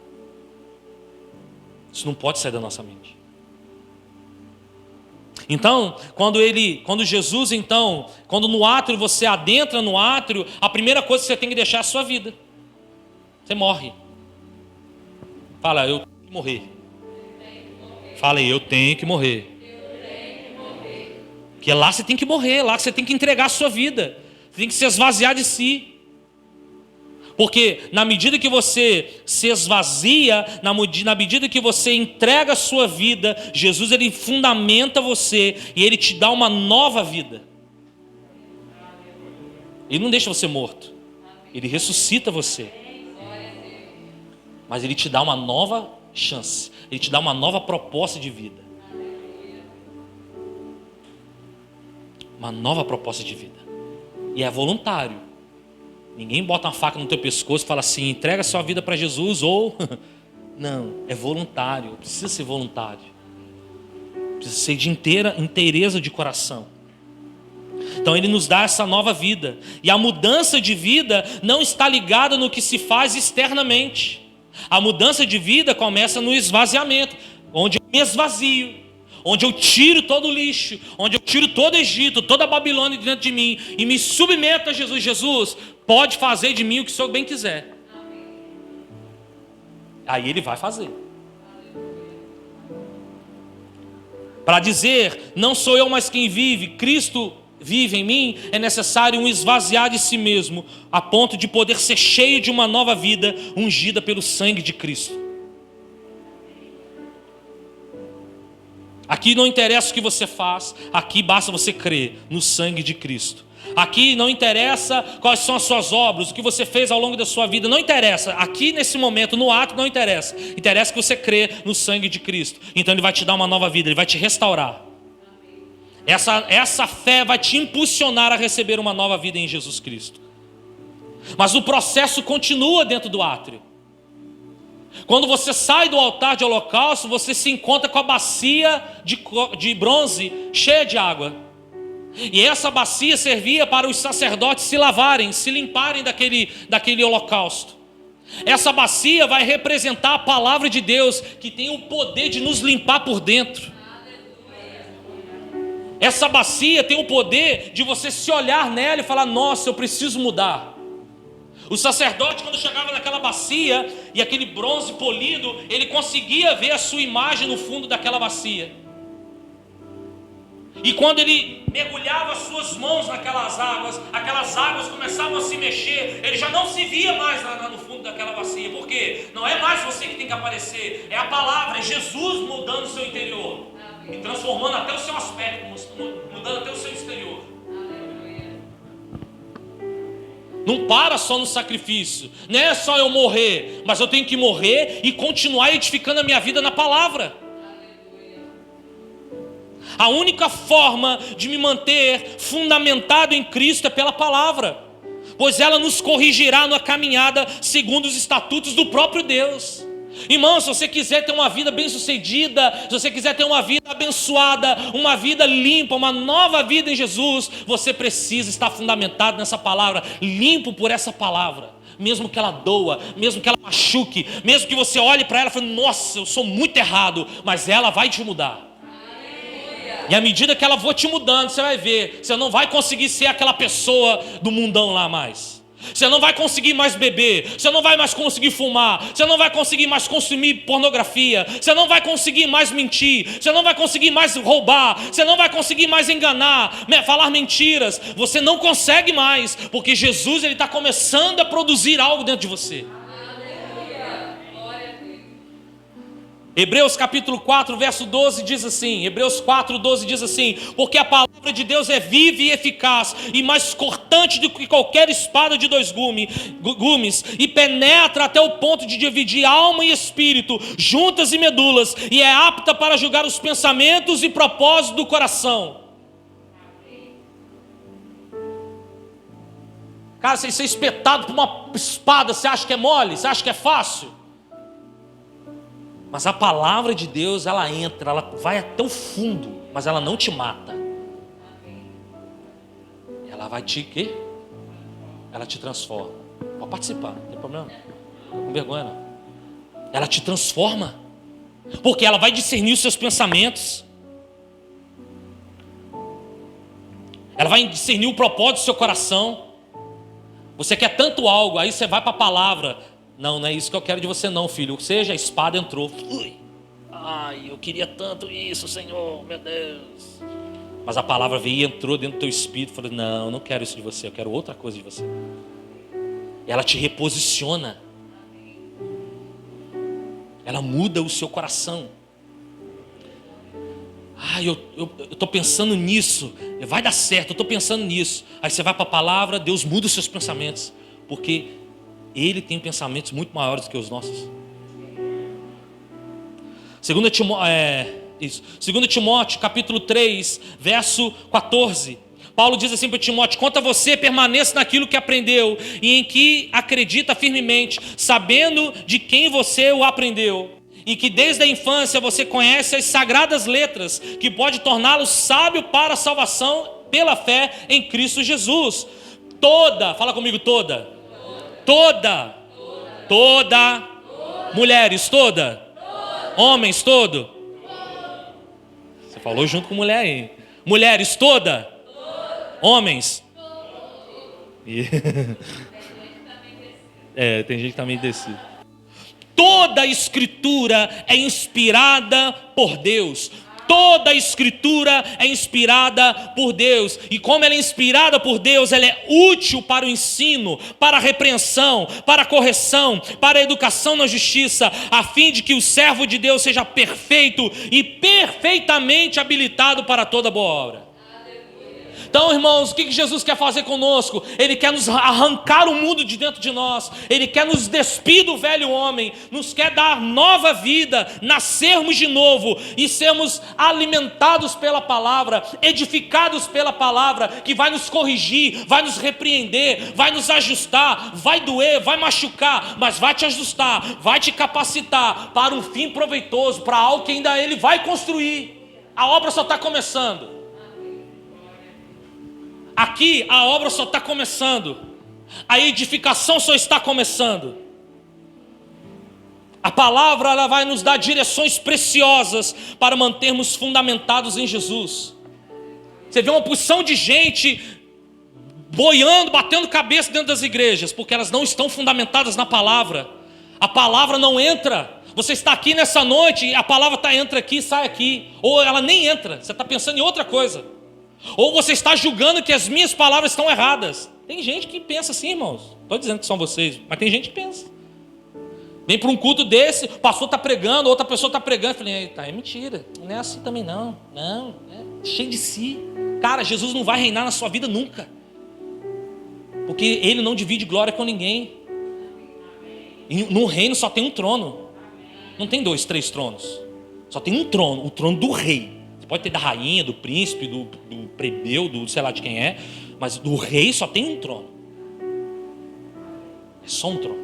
Isso não pode sair da nossa mente. Então, quando Jesus, então, quando no átrio você adentra no átrio, a primeira coisa que você tem que deixar é a sua vida. Você morre. Fala, eu tenho que morrer. Fala aí, eu tenho que morrer. Porque lá você tem que morrer, lá você tem que entregar a sua vida. Você tem que se esvaziar de si. Porque na medida que você se esvazia, na medida que você entrega a sua vida, Jesus ele fundamenta você e ele te dá uma nova vida. Ele não deixa você morto. Ele ressuscita você. Mas ele te dá uma nova chance. Ele te dá uma nova proposta de vida. Uma nova proposta de vida. E é voluntário. Ninguém bota uma faca no teu pescoço e fala assim, entrega a sua vida para Jesus ou... Não, é voluntário, precisa ser voluntário. Precisa ser de inteireza de coração. Então ele nos dá essa nova vida. E a mudança de vida não está ligada no que se faz externamente. A mudança de vida começa no esvaziamento, onde eu me esvazio, onde eu tiro todo o lixo, onde eu tiro todo o Egito, toda a Babilônia de dentro de mim e me submeto a Jesus. Jesus, pode fazer de mim o que o Senhor bem quiser. Aí ele vai fazer. Para dizer, não sou eu mais quem vive, Cristo vive em mim, é necessário um esvaziar de si mesmo, a ponto de poder ser cheio de uma nova vida, ungida pelo sangue de Cristo. Aqui não interessa o que você faz, aqui basta você crer no sangue de Cristo. Aqui não interessa quais são as suas obras, o que você fez ao longo da sua vida, não interessa. Aqui nesse momento, no ato, não interessa. Interessa que você crê no sangue de Cristo. Então ele vai te dar uma nova vida, ele vai te restaurar. Essa fé vai te impulsionar a receber uma nova vida em Jesus Cristo. Mas o processo continua dentro do átrio. Quando você sai do altar de holocausto, você se encontra com a bacia de bronze cheia de água. E essa bacia servia para os sacerdotes se lavarem, se limparem daquele holocausto. Essa bacia vai representar a palavra de Deus, que tem o poder de nos limpar por dentro. Essa bacia tem o poder de você se olhar nela e falar, nossa, eu preciso mudar. O sacerdote, quando chegava naquela bacia e aquele bronze polido, ele conseguia ver a sua imagem no fundo daquela bacia. E quando ele mergulhava as suas mãos naquelas águas começavam a se mexer, ele já não se via mais no fundo daquela bacia, porque não é mais você que tem que aparecer, é a palavra, é Jesus mudando o seu interior, e transformando até o seu aspecto, mudando até o seu exterior. Não para só no sacrifício, não é só eu morrer, mas eu tenho que morrer e continuar edificando a minha vida na palavra. A única forma de me manter fundamentado em Cristo é pela palavra, pois ela nos corrigirá na caminhada segundo os estatutos do próprio Deus. Irmão, se você quiser ter uma vida bem-sucedida, se você quiser ter uma vida abençoada, uma vida limpa, uma nova vida em Jesus, você precisa estar fundamentado nessa palavra, limpo por essa palavra. Mesmo que ela doa, mesmo que ela machuque, mesmo que você olhe para ela e fale, nossa, eu sou muito errado, mas ela vai te mudar. E à medida que ela for te mudando, você vai ver, você não vai conseguir ser aquela pessoa do mundão lá mais. Você não vai conseguir mais beber, você não vai mais conseguir fumar, você não vai conseguir mais consumir pornografia, você não vai conseguir mais mentir, você não vai conseguir mais roubar, você não vai conseguir mais enganar, falar mentiras. Você não consegue mais, porque Jesus está começando a produzir algo dentro de você. Hebreus capítulo 4, verso 12 diz assim, Hebreus 4, 12 diz assim, porque a palavra de Deus é viva e eficaz, e mais cortante do que qualquer espada de dois gumes, e penetra até o ponto de dividir alma e espírito, juntas e medulas, e é apta para julgar os pensamentos e propósitos do coração. Cara, você ser espetado por uma espada, você acha que é mole? Você acha que é fácil? Mas a palavra de Deus, ela entra, ela vai até o fundo, mas ela não te mata. Ela vai te quê? Ela te transforma. Pode participar, não tem problema. Não tem com vergonha não. Ela te transforma, porque ela vai discernir os seus pensamentos. Ela vai discernir o propósito do seu coração. Você quer tanto algo, aí você vai para a palavra. Não, não é isso que eu quero de você não, filho. Ou seja, a espada entrou. Ui. Ai, eu queria tanto isso, Senhor, meu Deus. Mas a palavra veio e entrou dentro do teu espírito. Falou, não, eu não quero isso de você, eu quero outra coisa de você. E ela te reposiciona. Ela muda o seu coração. Ai, eu estou pensando nisso. Vai dar certo, eu estou pensando nisso. Aí você vai para a palavra, Deus muda os seus pensamentos. Porque Ele tem pensamentos muito maiores do que os nossos. 2 Timóteo capítulo 3, verso 14. Paulo diz assim para Timóteo, quanto a você, permaneça naquilo que aprendeu e em que acredita firmemente, sabendo de quem você o aprendeu. E que desde a infância você conhece as sagradas letras, que pode torná-lo sábio para a salvação pela fé em Cristo Jesus. Fala comigo, toda. Mulheres, toda. Homens, todo. Você falou junto com mulher aí. Mulheres, toda. Homens. Tem gente que tá meio descido. Toda a escritura é inspirada por Deus. Toda a escritura é inspirada por Deus. E como ela é inspirada por Deus, ela é útil para o ensino, para a repreensão, para a correção, para a educação na justiça, a fim de que o servo de Deus seja perfeito e perfeitamente habilitado para toda boa obra. Então, irmãos, o que Jesus quer fazer conosco? Ele quer nos arrancar o mundo de dentro de nós. Ele quer nos despir do velho homem. Nos quer dar nova vida, nascermos de novo e sermos alimentados pela palavra, edificados pela palavra, que vai nos corrigir, vai nos repreender, vai nos ajustar, vai doer, vai machucar, mas vai te ajustar, vai te capacitar para um fim proveitoso, para algo que ainda Ele vai construir. A obra só está começando. Aqui a obra só está começando. A edificação só está começando. A palavra ela vai nos dar direções preciosas para mantermos fundamentados em Jesus. Você vê uma porção de gente boiando, batendo cabeça dentro das igrejas, porque elas não estão fundamentadas na palavra. A palavra não entra. Você está aqui nessa noite, a palavra entra aqui, sai aqui. Ou ela nem entra, você está pensando em outra coisa. Ou você está julgando que as minhas palavras estão erradas. Tem gente que pensa assim, irmãos. Estou dizendo que são vocês, mas tem gente que pensa. Vem para um culto desse, o pastor está pregando, outra pessoa está pregando. Eu falei, eita, é mentira, não é assim também não. Não, é cheio de si. Cara, Jesus não vai reinar na sua vida nunca. Porque Ele não divide glória com ninguém. E no reino só tem um trono. Não tem 2, 3 tronos. Só tem um trono, o trono do rei. Pode ter da rainha, do príncipe, do plebeu, do sei lá de quem é, mas do rei só tem um trono. É só um trono.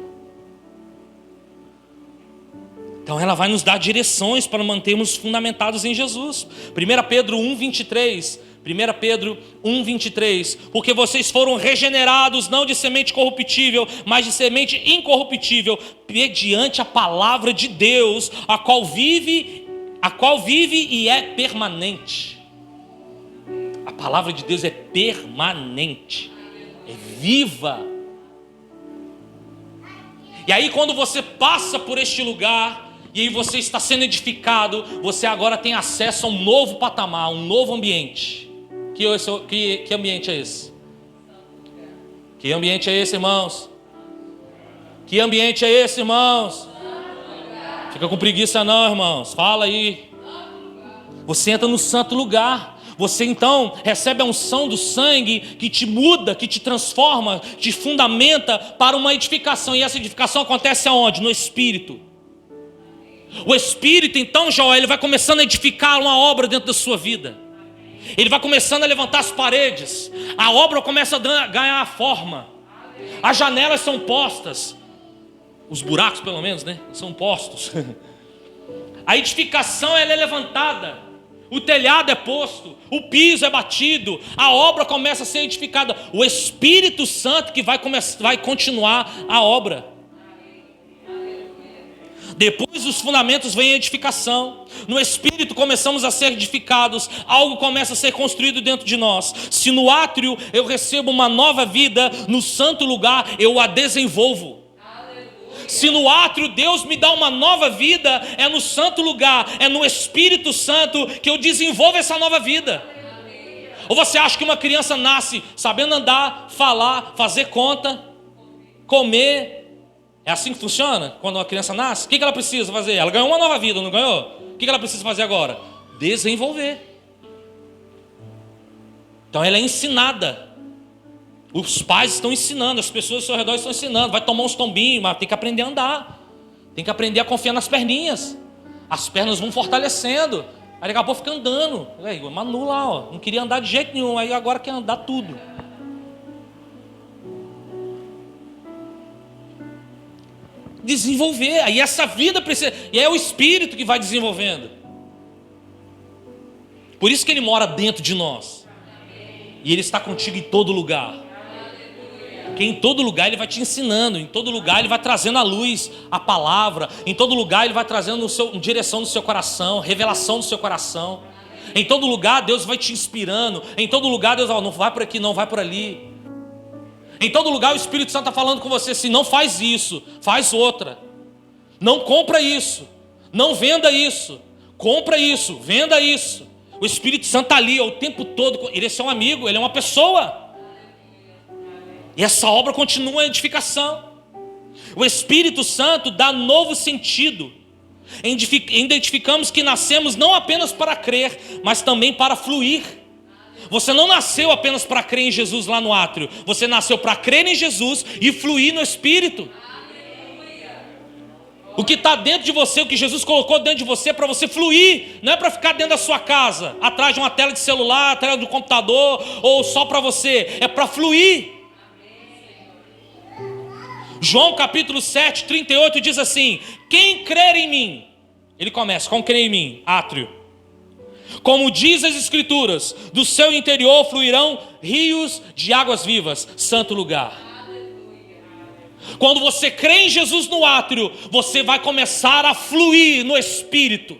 Então ela vai nos dar direções para mantermos fundamentados em Jesus. 1 Pedro 1,23. 1 Pedro 1,23. Porque vocês foram regenerados não de semente corruptível, mas de semente incorruptível, mediante a palavra de Deus, a qual vive e é permanente. A palavra de Deus é permanente, é viva. E aí quando você passa por este lugar, e aí você está sendo edificado, você agora tem acesso a um novo patamar, um novo ambiente. Que ambiente é esse? Que ambiente é esse, irmãos? Que ambiente é esse, irmãos? Fica com preguiça não, irmãos. Fala aí. Você entra no santo lugar. Você então recebe a unção do sangue que te muda, que te transforma, te fundamenta para uma edificação. E essa edificação acontece aonde? No Espírito. O Espírito então, Joel, ele vai começando a edificar uma obra dentro da sua vida. Ele vai começando a levantar as paredes. A obra começa a ganhar a forma. As janelas são postas. Os buracos pelo menos, né? São postos. A edificação ela é levantada. O telhado é posto. O piso é batido. A obra começa a ser edificada. O Espírito Santo que vai continuar a obra. Depois dos fundamentos vem a edificação. No Espírito começamos a ser edificados. Algo começa a ser construído dentro de nós. Se no átrio eu recebo uma nova vida, no santo lugar eu a desenvolvo. Se no átrio Deus me dá uma nova vida, é no santo lugar, é no Espírito Santo que eu desenvolvo essa nova vida. Ou você acha que uma criança nasce sabendo andar, falar, fazer conta, comer? É assim que funciona quando uma criança nasce? O que ela precisa fazer? Ela ganhou uma nova vida, não ganhou? O que ela precisa fazer agora? Desenvolver. Então ela é ensinada. Os pais estão ensinando, as pessoas ao seu redor estão ensinando. Vai tomar uns tombinhos, mas tem que aprender a andar. Tem que aprender a confiar nas perninhas. As pernas vão fortalecendo. Aí daqui a pouco fica andando. O Manu lá, ó, não queria andar de jeito nenhum, aí agora quer andar tudo. Desenvolver, aí essa vida precisa, e é o Espírito que vai desenvolvendo. Por isso que Ele mora dentro de nós. E Ele está contigo em todo lugar. Porque em todo lugar Ele vai te ensinando, em todo lugar Ele vai trazendo à luz a palavra, em todo lugar Ele vai trazendo direção no seu coração, revelação no seu coração. Em todo lugar Deus vai te inspirando, em todo lugar Deus não vai por aqui, não vai por ali. Em todo lugar o Espírito Santo está falando com você assim, não faz isso, faz outra. Não compra isso, não venda isso, compra isso, venda isso. O Espírito Santo está ali o tempo todo, ele é seu amigo, ele é uma pessoa. E essa obra continua a edificação. O Espírito Santo dá novo sentido. Identificamos que nascemos não apenas para crer, mas também para fluir. Você não nasceu apenas para crer em Jesus lá no átrio. Você nasceu para crer em Jesus e fluir no Espírito. O que está dentro de você, o que Jesus colocou dentro de você é para você fluir. Não é para ficar dentro da sua casa, atrás de uma tela de celular, atrás do computador, ou só para você. É para fluir. João capítulo 7, 38 diz assim: quem crer em mim, ele começa com crer em mim, átrio. Como diz as Escrituras, do seu interior fluirão rios de águas vivas, santo lugar. Quando você crê em Jesus no átrio, você vai começar a fluir no Espírito.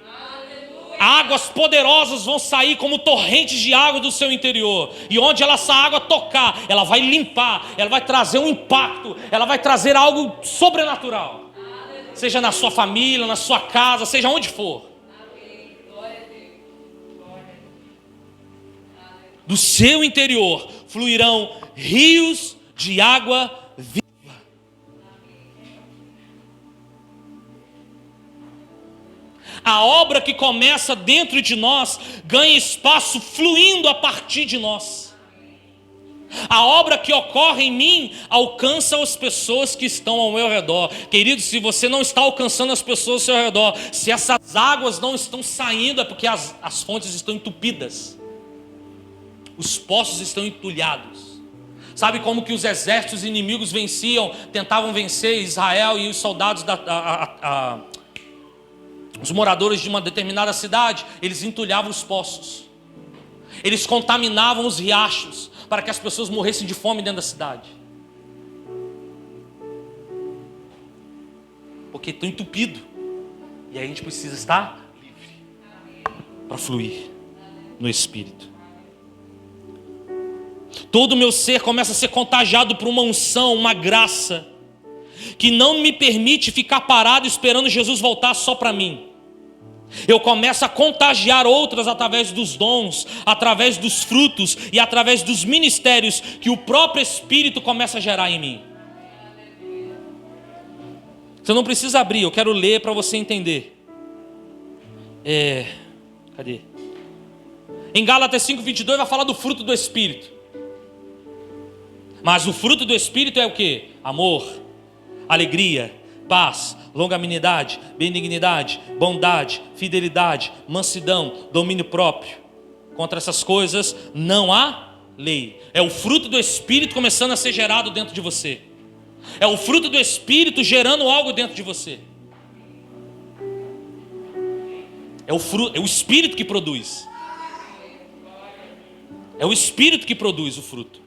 Águas poderosas vão sair como torrentes de água do seu interior. E onde essa água tocar, ela vai limpar, ela vai trazer um impacto, ela vai trazer algo sobrenatural. Seja na sua família, na sua casa, seja onde for. Do seu interior fluirão rios de água viva. A obra que começa dentro de nós ganha espaço fluindo a partir de nós. A obra que ocorre em mim alcança as pessoas que estão ao meu redor. Querido, se você não está alcançando as pessoas ao seu redor, se essas águas não estão saindo, é porque as fontes estão entupidas. Os poços estão entulhados. Sabe como que os exércitos inimigos tentavam vencer Israel e os soldados os moradores de uma determinada cidade? Eles entulhavam os poços. Eles contaminavam os riachos para que as pessoas morressem de fome dentro da cidade. Porque estão entupidos. E aí a gente precisa estar livre para fluir no Espírito. Todo o meu ser começa a ser contagiado por uma unção, uma graça, que não me permite ficar parado esperando Jesus voltar só para mim. Eu começo a contagiar outras através dos dons, através dos frutos e através dos ministérios que o próprio Espírito começa a gerar em mim. Você não precisa abrir, eu quero ler para você entender. Cadê? Em Gálatas 5:22 vai falar do fruto do Espírito. Mas o fruto do Espírito é o quê? Amor, alegria, paz, longanimidade, benignidade, bondade, fidelidade, mansidão, domínio próprio. Contra essas coisas não há lei. É o fruto do Espírito começando a ser gerado dentro de você. É o fruto do Espírito gerando algo dentro de você. É o Espírito que produz. É o Espírito que produz o fruto.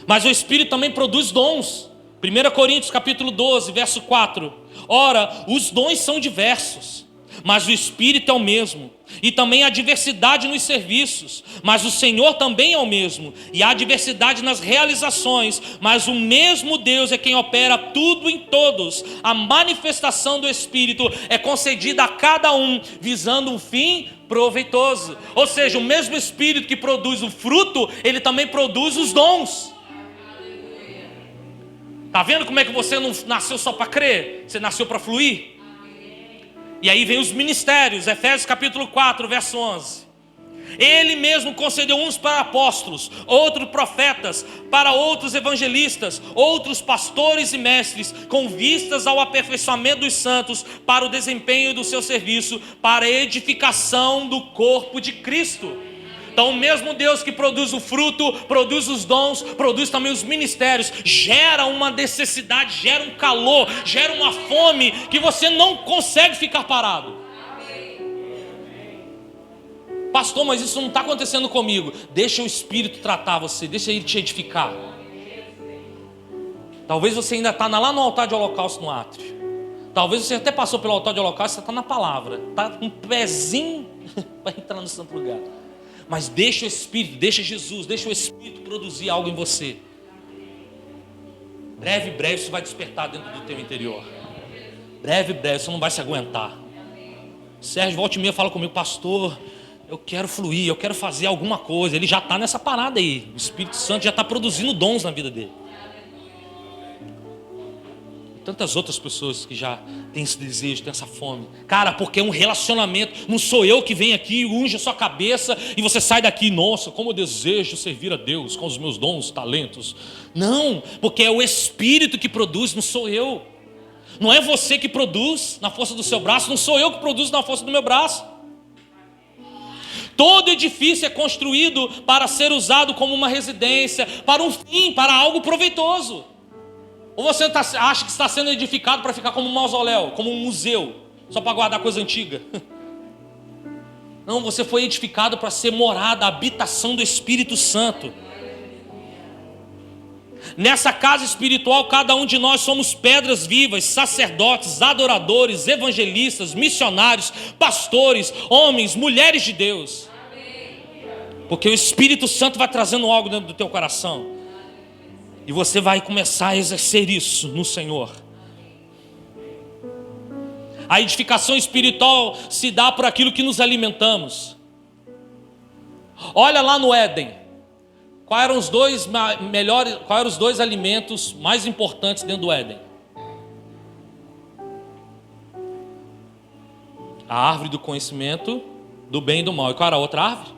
Mas o Espírito também produz dons. 1 Coríntios capítulo 12, verso 4. Ora, os dons são diversos, mas o Espírito é o mesmo. E também há diversidade nos serviços, mas o Senhor também é o mesmo. E há diversidade nas realizações, mas o mesmo Deus é quem opera tudo em todos. A manifestação do Espírito é concedida a cada um, visando um fim proveitoso. Ou seja, o mesmo Espírito que produz o fruto, ele também produz os dons. Está vendo como é que você não nasceu só para crer? Você nasceu para fluir? E aí vem os ministérios, Efésios capítulo 4, verso 11. Ele mesmo concedeu uns para apóstolos, outros profetas, para outros evangelistas, outros pastores e mestres, com vistas ao aperfeiçoamento dos santos, para o desempenho do seu serviço, para a edificação do corpo de Cristo. Então o mesmo Deus que produz o fruto, produz os dons, produz também os ministérios, gera uma necessidade, gera um calor, gera uma fome que você não consegue ficar parado. Pastor, mas isso não está acontecendo comigo. Deixa o Espírito tratar você, deixa ele te edificar. Talvez você ainda está lá no altar de holocausto no átrio. Talvez você até passou pelo altar de holocausto, você está na palavra, está com um pezinho para entrar no santo lugar. Mas deixa o Espírito, deixa Jesus, deixa o Espírito produzir algo em você. Breve, isso vai despertar dentro do teu interior. Breve, você não vai se aguentar. Sérgio, volta e meia, fala comigo, pastor, eu quero fluir, eu quero fazer alguma coisa. Ele já está nessa parada aí. O Espírito Santo já está produzindo dons na vida dele. Tantas outras pessoas que já têm esse desejo, têm essa fome. Cara, porque é um relacionamento. Não sou eu que venho aqui e unge a sua cabeça e você sai daqui, nossa, como eu desejo servir a Deus com os meus dons, talentos. Não, porque é o Espírito que produz, não sou eu. Não é você que produz na força do seu braço, não sou eu que produzo na força do meu braço. Todo edifício é construído para ser usado como uma residência, para um fim, para algo proveitoso. Ou você acha que está sendo edificado para ficar como um mausoléu, como um museu, só para guardar coisa antiga? Não, você foi edificado para ser morada, a habitação do Espírito Santo. Nessa casa espiritual, cada um de nós somos pedras vivas, sacerdotes, adoradores, evangelistas, missionários, pastores, homens, mulheres de Deus. Porque o Espírito Santo vai trazendo algo dentro do teu coração. E você vai começar a exercer isso no Senhor. A edificação espiritual se dá por aquilo que nos alimentamos. Olha lá no Éden. Quais eram os dois alimentos mais importantes dentro do Éden? A árvore do conhecimento do bem e do mal. E qual era a outra árvore?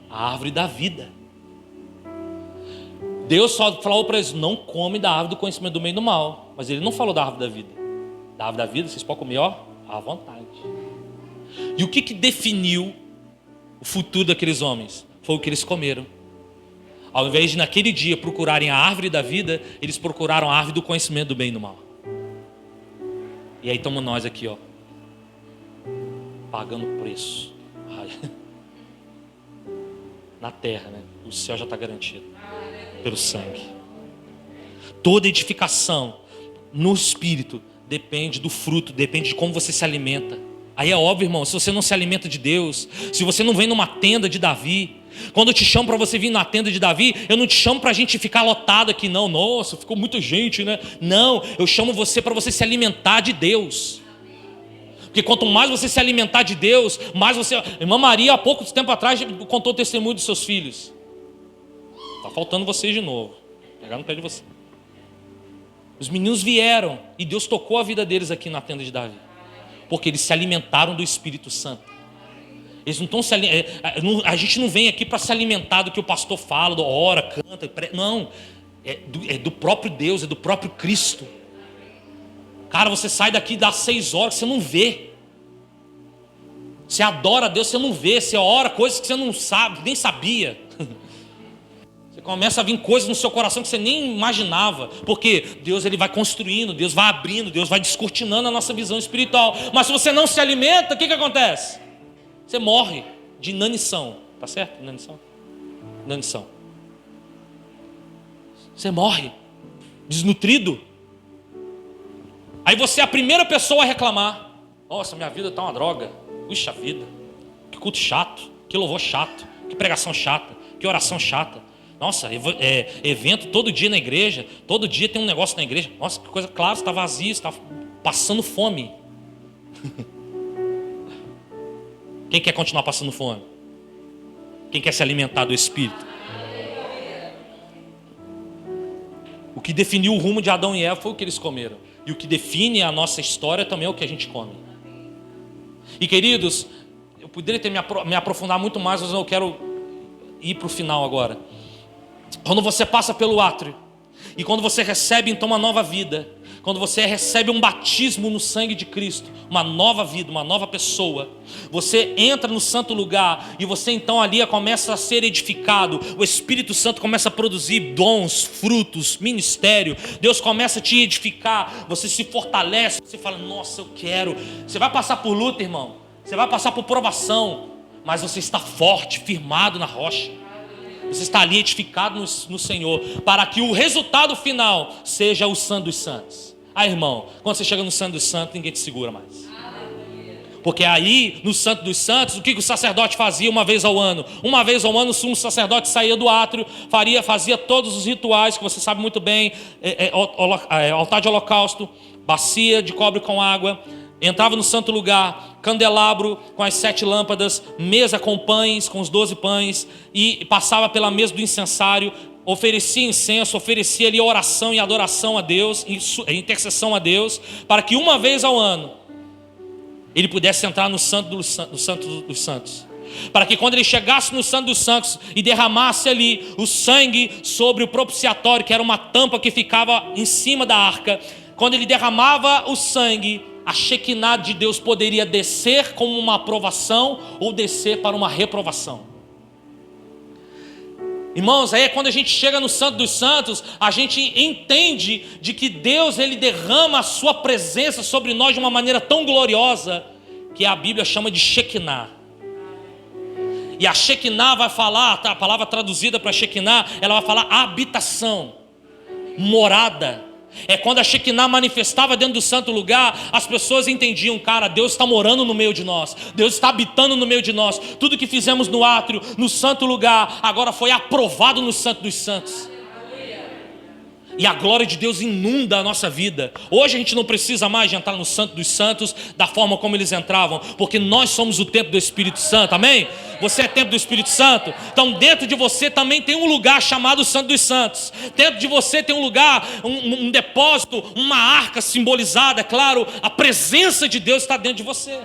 A árvore da vida. Deus só falou para eles: não come da árvore do conhecimento do bem e do mal. Mas ele não falou da árvore da vida. Da árvore da vida vocês podem comer, ó, à vontade. E o que definiu o futuro daqueles homens? Foi o que eles comeram. Ao invés de naquele dia procurarem a árvore da vida, eles procuraram a árvore do conhecimento do bem e do mal. E aí estamos nós aqui, ó, pagando preço. Na terra, né? O céu já está garantido pelo sangue. Toda edificação no Espírito depende do fruto, depende de como você se alimenta. Aí é óbvio, irmão, se você não se alimenta de Deus, se você não vem numa tenda de Davi, quando eu te chamo para você vir na tenda de Davi, eu não te chamo para a gente ficar lotado aqui, não. Nossa, ficou muita gente, né? Não, eu chamo você para você se alimentar de Deus. Porque quanto mais você se alimentar de Deus, mais você... Irmã Maria, há pouco tempo atrás, contou o testemunho dos seus filhos. Está faltando vocês de novo. Pegar no pé de você. Os meninos vieram e Deus tocou a vida deles aqui na tenda de Davi. Porque eles se alimentaram do Espírito Santo. Eles não estão se alimentando. A gente não vem aqui para se alimentar do que o pastor fala, ora, canta, não. É do próprio Deus, é do próprio Cristo. Cara, você sai daqui das 6 horas, você não vê. Você adora a Deus, você não vê. Você ora coisas que você não sabe, nem sabia. Você começa a vir coisas no seu coração que você nem imaginava. Porque Deus, ele vai construindo, Deus vai abrindo, Deus vai descortinando a nossa visão espiritual. Mas se você não se alimenta, o que acontece? Você morre de inanição. Tá certo? Inanição? Inanição. Você morre desnutrido. Aí você é a primeira pessoa a reclamar. Nossa, minha vida está uma droga. Puxa vida, que culto chato, que louvor chato, que pregação chata, que oração chata. Nossa, evento todo dia na igreja, todo dia tem um negócio na igreja. Nossa, que coisa, claro, você está vazio, você está passando fome. Quem quer continuar passando fome? Quem quer se alimentar do Espírito? O que definiu o rumo de Adão e Eva foi o que eles comeram. E o que define a nossa história também é o que a gente come. E queridos, eu poderia ter me aprofundar muito mais, mas eu quero ir para o final agora. Quando você passa pelo átrio, e quando você recebe então uma nova vida, quando você recebe um batismo no sangue de Cristo, uma nova vida, uma nova pessoa, você entra no santo lugar e você então ali começa a ser edificado. O Espírito Santo começa a produzir dons, frutos, ministério. Deus começa a te edificar, você se fortalece, você fala: nossa, eu quero. Você vai passar por luta, irmão, você vai passar por provação, mas você está forte, firmado na rocha. Você está ali edificado no Senhor, para que o resultado final seja o Santo dos Santos. Irmão, quando você chega no Santo dos Santos, ninguém te segura mais. Porque aí, no Santo dos Santos, o que o sacerdote fazia uma vez ao ano? Uma vez ao ano, o sumo sacerdote saía do átrio, fazia todos os rituais, que você sabe muito bem, altar de holocausto, bacia de cobre com água, entrava no santo lugar, candelabro com as 7 lâmpadas, mesa com pães, com os 12 pães, e passava pela mesa do incensário, oferecia incenso, oferecia ali oração e adoração a Deus, intercessão a Deus, para que uma vez ao ano ele pudesse entrar no Santo dos Santos. Para que quando ele chegasse no Santo dos Santos e derramasse ali o sangue sobre o propiciatório, que era uma tampa que ficava em cima da arca, quando ele derramava o sangue, a Shekinah de Deus poderia descer como uma aprovação ou descer para uma reprovação. Irmãos, aí é quando a gente chega no Santo dos Santos, a gente entende de que Deus, ele derrama a sua presença sobre nós de uma maneira tão gloriosa, que a Bíblia chama de Shekinah. E a Shekinah vai falar, a palavra traduzida para Shekinah, ela vai falar habitação. morada. É quando a Shekinah manifestava dentro do santo lugar, as pessoas entendiam, cara, Deus está morando no meio de nós, Deus está habitando no meio de nós. Tudo que fizemos no átrio, no santo lugar, agora foi aprovado no Santo dos Santos. E a glória de Deus inunda a nossa vida. Hoje a gente não precisa mais de entrar no Santo dos Santos da forma como eles entravam, porque nós somos o templo do Espírito Santo, amém? Você é templo do Espírito Santo. Então dentro de você também tem um lugar chamado Santo dos Santos. Dentro de você tem um lugar, um depósito, uma arca simbolizada, é claro. A presença de Deus está dentro de você.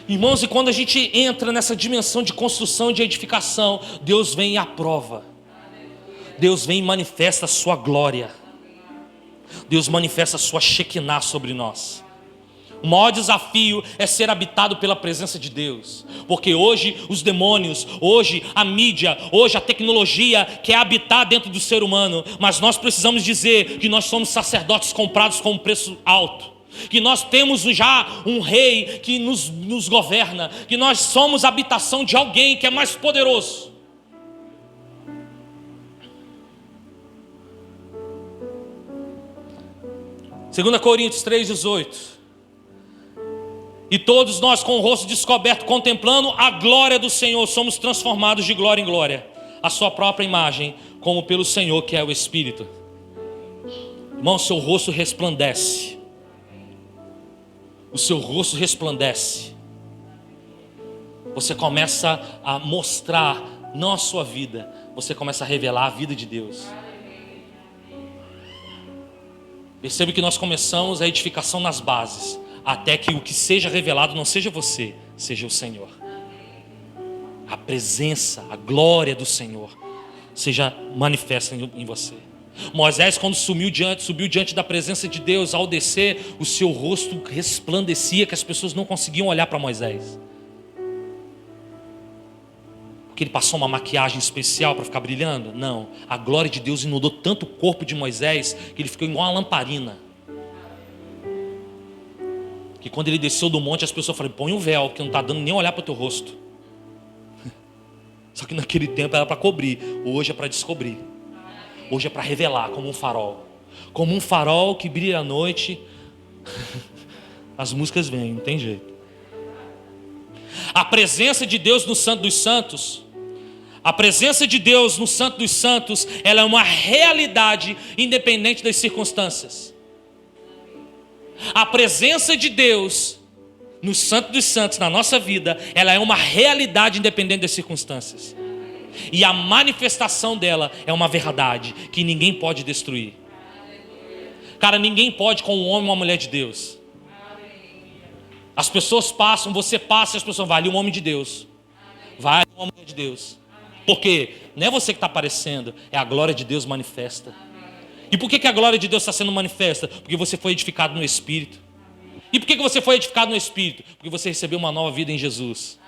Irmãos, e quando a gente entra nessa dimensão de construção, de edificação, Deus vem e aprova. Deus vem e manifesta a sua glória. Deus manifesta a sua Shekinah sobre nós. O maior desafio é ser habitado pela presença de Deus. Porque hoje os demônios, hoje a mídia, hoje a tecnologia quer habitar dentro do ser humano. Mas nós precisamos dizer que nós somos sacerdotes comprados com um preço alto. Que nós temos já um rei que nos governa. Que nós somos a habitação de alguém que é mais poderoso. 2 Coríntios 3,18. E todos nós com o rosto descoberto, contemplando a glória do Senhor, somos transformados de glória em glória, a sua própria imagem, como pelo Senhor que é o Espírito. Irmão, seu rosto resplandece. O seu rosto resplandece. Você começa a mostrar, não a sua vida, você começa a revelar a vida de Deus. Percebe que nós começamos a edificação nas bases, até que o que seja revelado não seja você, seja o Senhor. A presença, a glória do Senhor seja manifesta em você. Moisés, quando subiu diante da presença de Deus, ao descer, o seu rosto resplandecia, que as pessoas não conseguiam olhar para Moisés. Porque ele passou uma maquiagem especial para ficar brilhando? Não, a glória de Deus inundou tanto o corpo de Moisés que ele ficou igual uma lamparina. Que quando ele desceu do monte, as pessoas falaram: põe um véu, porque não está dando nem olhar para o teu rosto. Só que naquele tempo era para cobrir, hoje é para descobrir. Hoje é para revelar, como um farol. Como um farol que brilha à noite. As músicas vêm, não tem jeito. A presença de Deus no Santo dos Santos, a presença de Deus no Santo dos Santos, ela é uma realidade independente das circunstâncias. A presença de Deus no Santo dos Santos, na nossa vida, ela é uma realidade independente das circunstâncias. E a manifestação dela é uma verdade que ninguém pode destruir. Cara, ninguém pode com um homem ou uma mulher de Deus. As pessoas passam, você passa e as pessoas vão: ali um homem de Deus. Vai uma mulher de Deus. Por quê? Não é você que está aparecendo, é a glória de Deus manifesta. E por que a glória de Deus está sendo manifesta? Porque você foi edificado no Espírito. E por que você foi edificado no Espírito? Porque você recebeu uma nova vida em Jesus.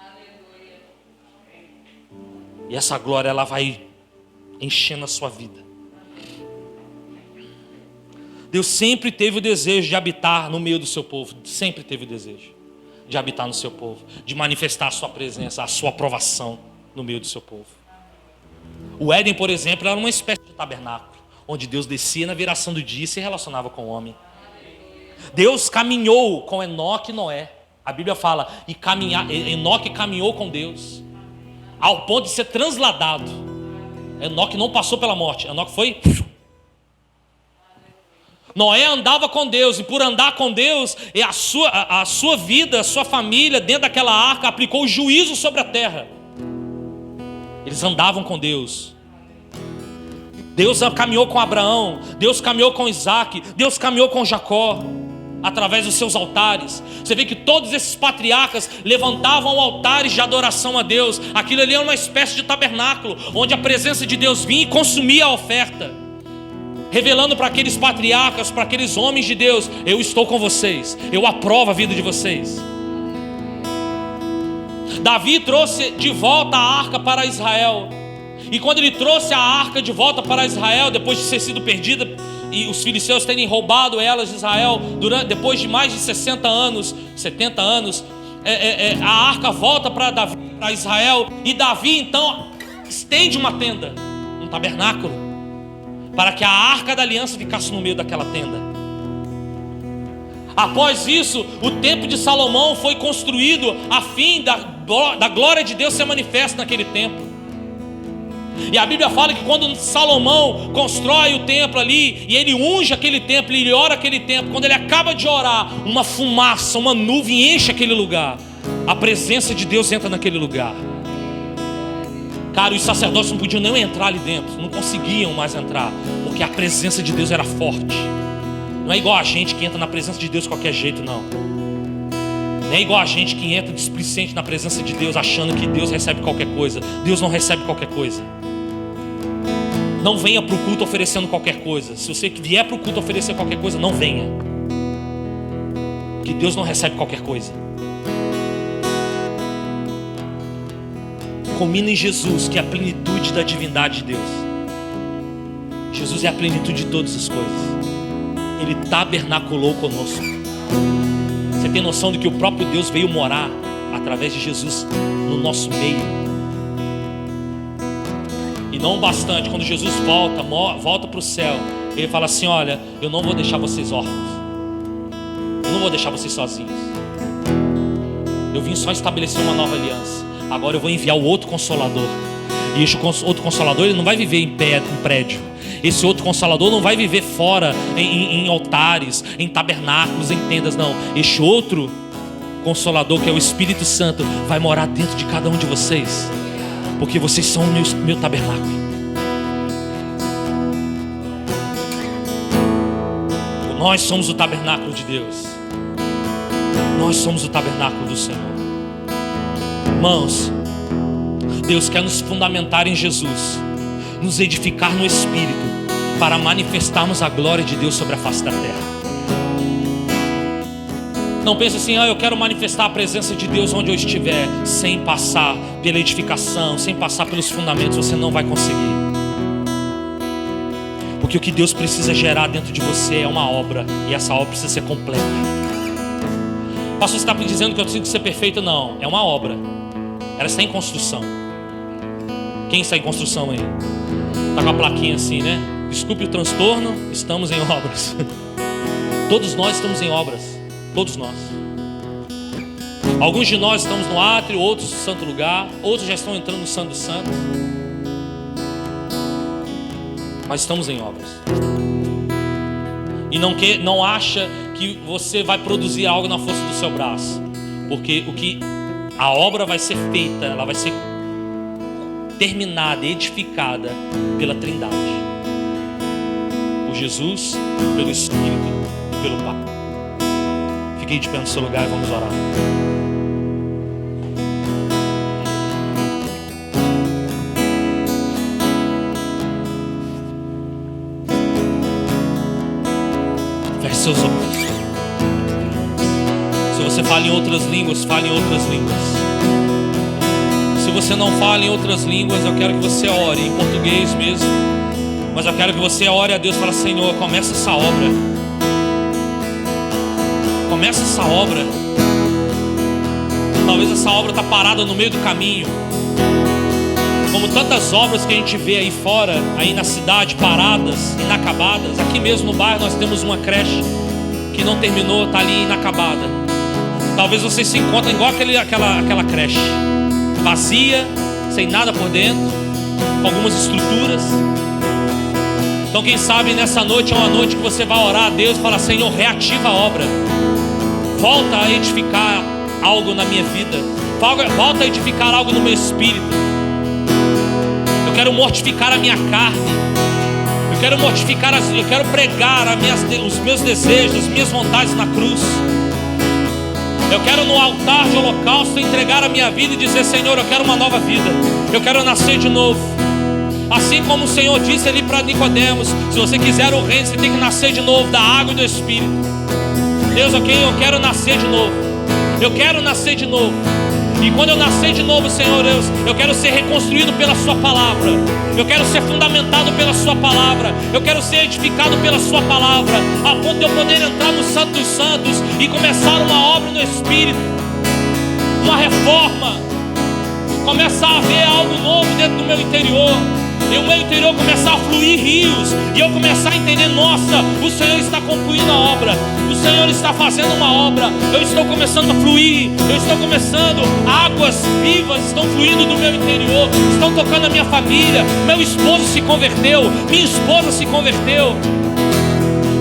E essa glória, ela vai enchendo a sua vida. Deus sempre teve o desejo de habitar no meio do seu povo. Sempre teve o desejo de habitar no seu povo, de manifestar a sua presença, a sua aprovação no meio do seu povo. O Éden, por exemplo, era uma espécie de tabernáculo, onde Deus descia na viração do dia e se relacionava com o homem. Deus caminhou com Enoque e Noé. A Bíblia fala, Enoque caminhou com Deus, ao ponto de ser transladado. Enoque não passou pela morte, Enoque foi... Noé andava com Deus, e por andar com Deus, a sua vida, a sua família, dentro daquela arca, aplicou juízo sobre a terra. Eles andavam com Deus. Deus caminhou com Abraão, Deus caminhou com Isaac, Deus caminhou com Jacó, através dos seus altares. Você vê que todos esses patriarcas levantavam altares de adoração a Deus. Aquilo ali era uma espécie de tabernáculo, onde a presença de Deus vinha e consumia a oferta, revelando para aqueles patriarcas, para aqueles homens de Deus: eu estou com vocês, eu aprovo a vida de vocês. Davi trouxe de volta a arca para Israel. E quando ele trouxe a arca de volta para Israel, depois de ter sido perdida e os filisteus terem roubado elas de Israel, depois de mais de 70 anos, a arca volta para Israel. E Davi então estende uma tenda, um tabernáculo. para que a arca da aliança ficasse no meio daquela tenda. Após isso, o templo de Salomão foi construído a fim da glória de Deus ser manifesta naquele templo. E a Bíblia fala que quando Salomão constrói o templo ali, e ele unge aquele templo, ele ora aquele templo, quando ele acaba de orar, uma fumaça, uma nuvem enche aquele lugar. A presença de Deus entra naquele lugar. Cara, os sacerdotes não podiam nem entrar ali dentro, não conseguiam mais entrar, porque a presença de Deus era forte. Não é igual a gente que entra na presença de Deus de qualquer jeito, não. Não é igual a gente que entra displicente na presença de Deus, achando que Deus recebe qualquer coisa. Deus não recebe qualquer coisa. Não venha para o culto oferecendo qualquer coisa. Se você vier para o culto oferecer qualquer coisa, não venha, porque Deus não recebe qualquer coisa. Combina em Jesus, que é a plenitude da divindade de Deus. Jesus é a plenitude de todas as coisas. Ele tabernaculou conosco. Você tem noção de que o próprio Deus veio morar através de Jesus no nosso meio? E não bastante, quando Jesus volta para o céu, Ele fala assim: olha, eu não vou deixar vocês órfãos, eu não vou deixar vocês sozinhos. Eu vim só estabelecer uma nova aliança. Agora eu vou enviar o outro Consolador. E esse outro Consolador, ele não vai viver em prédio. Esse outro Consolador não vai viver fora, em altares, em tabernáculos, em tendas, não. Este outro Consolador, que é o Espírito Santo, vai morar dentro de cada um de vocês, porque vocês são o meu tabernáculo. Nós somos o tabernáculo de Deus. Nós somos o tabernáculo do Senhor. Irmãos, Deus quer nos fundamentar em Jesus, nos edificar no Espírito, para manifestarmos a glória de Deus sobre a face da terra. Não pense assim: eu quero manifestar a presença de Deus onde eu estiver, sem passar pela edificação, sem passar pelos fundamentos. Você não vai conseguir, porque o que Deus precisa gerar dentro de você é uma obra, e essa obra precisa ser completa. Pastor, você está me dizendo que eu preciso ser perfeito? Não, é uma obra, ela está em construção. Quem está em construção aí? Está com a plaquinha assim, né? Desculpe o transtorno, estamos em obras. Todos nós estamos em obras. Todos nós. Alguns de nós estamos no átrio, outros no santo lugar, outros já estão entrando no Santo dos Santos. Mas estamos em obras. E não acha que você vai produzir algo na força do seu braço, porque a obra vai ser feita, ela vai ser terminada, edificada pela Trindade, por Jesus, pelo Espírito e pelo Pai. Fique de pé no seu lugar e vamos orar. Feche seus olhos. Se você fala em outras línguas, fale em outras línguas. Se você não fala em outras línguas, eu quero que você ore em português mesmo, mas eu quero que você ore a Deus e fale: Senhor, começa essa obra. Começa essa obra. Talvez essa obra está parada no meio do caminho, como tantas obras que a gente vê aí fora, aí na cidade, paradas, inacabadas. Aqui mesmo no bairro nós temos uma creche que não terminou, está ali inacabada. Talvez você se encontre igual aquela creche, vazia, sem nada por dentro, com algumas estruturas. Então quem sabe nessa noite é uma noite que você vai orar a Deus e falar: Senhor, reativa a obra. Volta a edificar algo na minha vida. Volta a edificar algo no meu espírito. Eu quero mortificar a minha carne. Eu quero pregar os meus desejos, as minhas vontades na cruz. Eu quero no altar de holocausto entregar a minha vida e dizer: Senhor, eu quero uma nova vida. Eu quero nascer de novo. Assim como o Senhor disse ali para Nicodemos: se você quiser o reino, você tem que nascer de novo da água e do Espírito. Deus, ok, eu quero nascer de novo. Eu quero nascer de novo. E quando eu nascer de novo, Senhor Deus, eu quero ser reconstruído pela Sua palavra. Eu quero ser fundamentado pela Sua palavra. Eu quero ser edificado pela Sua palavra, a ponto de eu poder entrar no Santo dos Santos e começar uma obra no Espírito, uma reforma, começar a ver algo novo dentro do meu interior. e o meu interior começar a fluir rios, e eu começar a entender, nossa, o Senhor está concluindo a obra, o Senhor está fazendo uma obra, eu estou começando a fluir, eu estou começando, águas vivas estão fluindo do meu interior, estão tocando a minha família, meu esposo se converteu, minha esposa se converteu,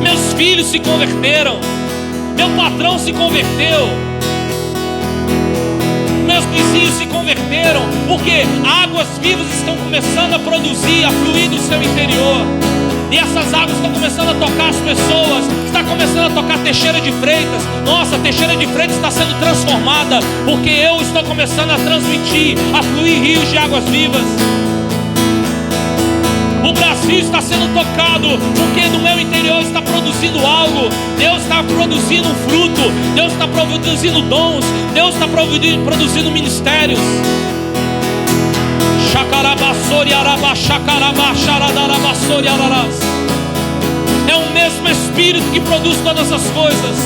meus filhos se converteram, meu patrão se converteu, meus vizinhos se converteram, porque águas vivas estão começando a produzir, a fluir do seu interior. E essas águas estão começando a tocar as pessoas, está começando a tocar Teixeira de Freitas. Nossa, Teixeira de Freitas está sendo transformada, porque eu estou começando a transmitir, a fluir rios de águas vivas. O Brasil está sendo tocado, porque no meu interior está produzindo algo. Deus está produzindo um fruto, Deus está produzindo dons, Deus está produzindo ministérios. É o mesmo Espírito que produz todas as coisas.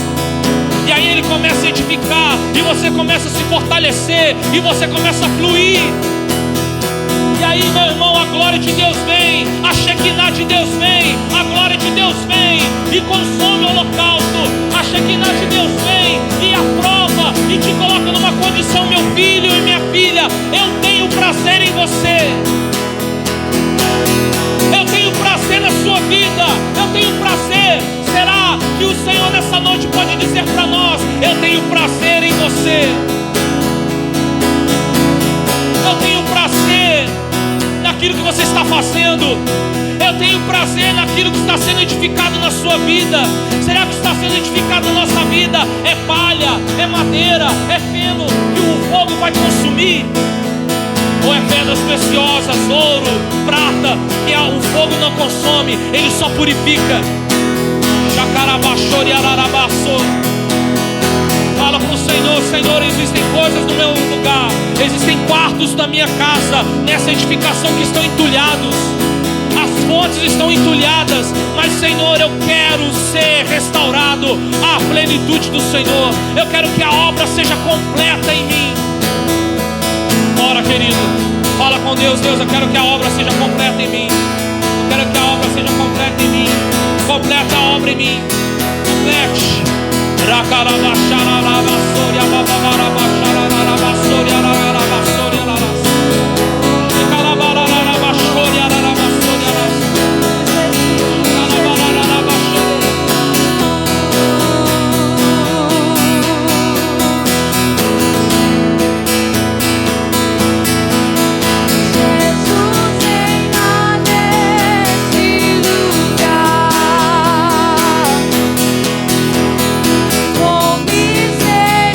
E aí ele começa a edificar, e você começa a se fortalecer, e você começa a fluir. E aí, meu irmão, a glória de Deus vem, a Shekinah de Deus vem, a glória de Deus vem e consome o holocausto. A Shekinah de Deus vem e aprova e te coloca numa condição, meu filho e minha filha, eu tenho prazer em você. Eu tenho prazer na sua vida, eu tenho prazer. Será que o Senhor nessa noite pode dizer para nós: eu tenho prazer em você? Eu tenho prazer naquilo que você está fazendo. Eu tenho prazer naquilo que está sendo edificado na sua vida. Será que está sendo edificado na nossa vida? É palha, é madeira, é feno que o fogo vai consumir? Ou é pedras preciosas, ouro, prata, que o fogo não consome, ele só purifica? Fala para o Senhor: Senhor, existem coisas no meu lugar, existem quartos da minha casa, nessa edificação que estão entulhados, as fontes estão entulhadas, mas Senhor, eu quero ser restaurado à plenitude do Senhor. Eu quero que a obra seja completa em mim. Ora, querido, fala com Deus: Deus, eu quero que a obra seja completa em mim. Eu quero que a obra seja completa em mim. Completa a obra em mim. Complete. Com misericórdia.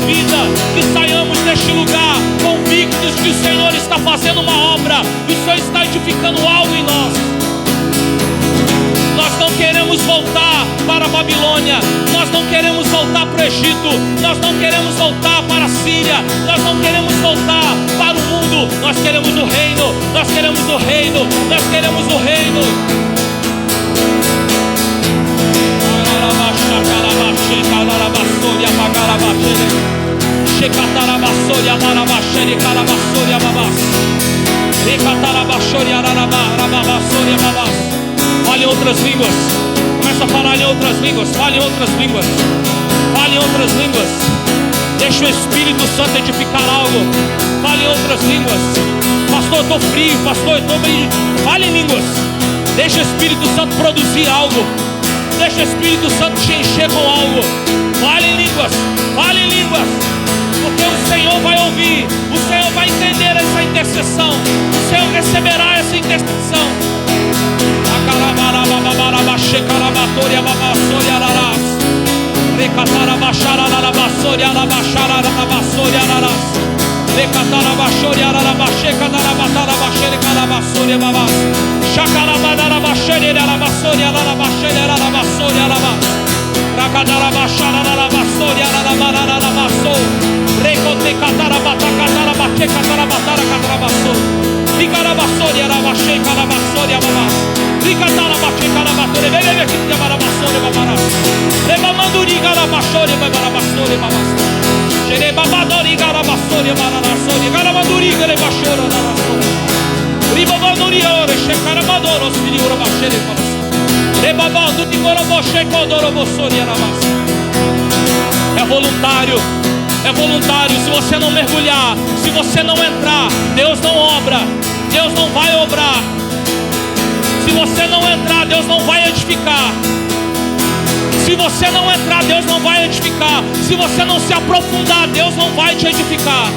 vida, que saiamos deste lugar convictos que o Senhor está fazendo uma obra, que o Senhor está edificando algo em nós. Nós não queremos voltar para a Babilônia, nós não queremos voltar para o Egito, nós não queremos voltar para a Síria, nós não queremos voltar para o mundo, nós queremos o reino, nós queremos o reino, nós queremos o reino. Fale em outras línguas. Começa a falar em outras línguas. Fale em outras línguas. Fale em outras línguas. Deixa o Espírito Santo edificar algo. Fale em outras línguas. Pastor, eu estou frio. Pastor, eu estou meio... Fale em línguas. Deixa o Espírito Santo produzir algo. Deixa o Espírito Santo te encher com algo. Fale em línguas. Fale em línguas. Porque o Senhor vai ouvir. O Senhor vai entender essa intercessão. O Senhor receberá essa intercessão. É voluntário. É voluntário. Se você não mergulhar, se você não entrar, Deus não obra. Deus não vai obrar. Se você não entrar, Deus não vai edificar. Se você não entrar, Deus não vai edificar. Se você não se aprofundar, Deus não vai te edificar.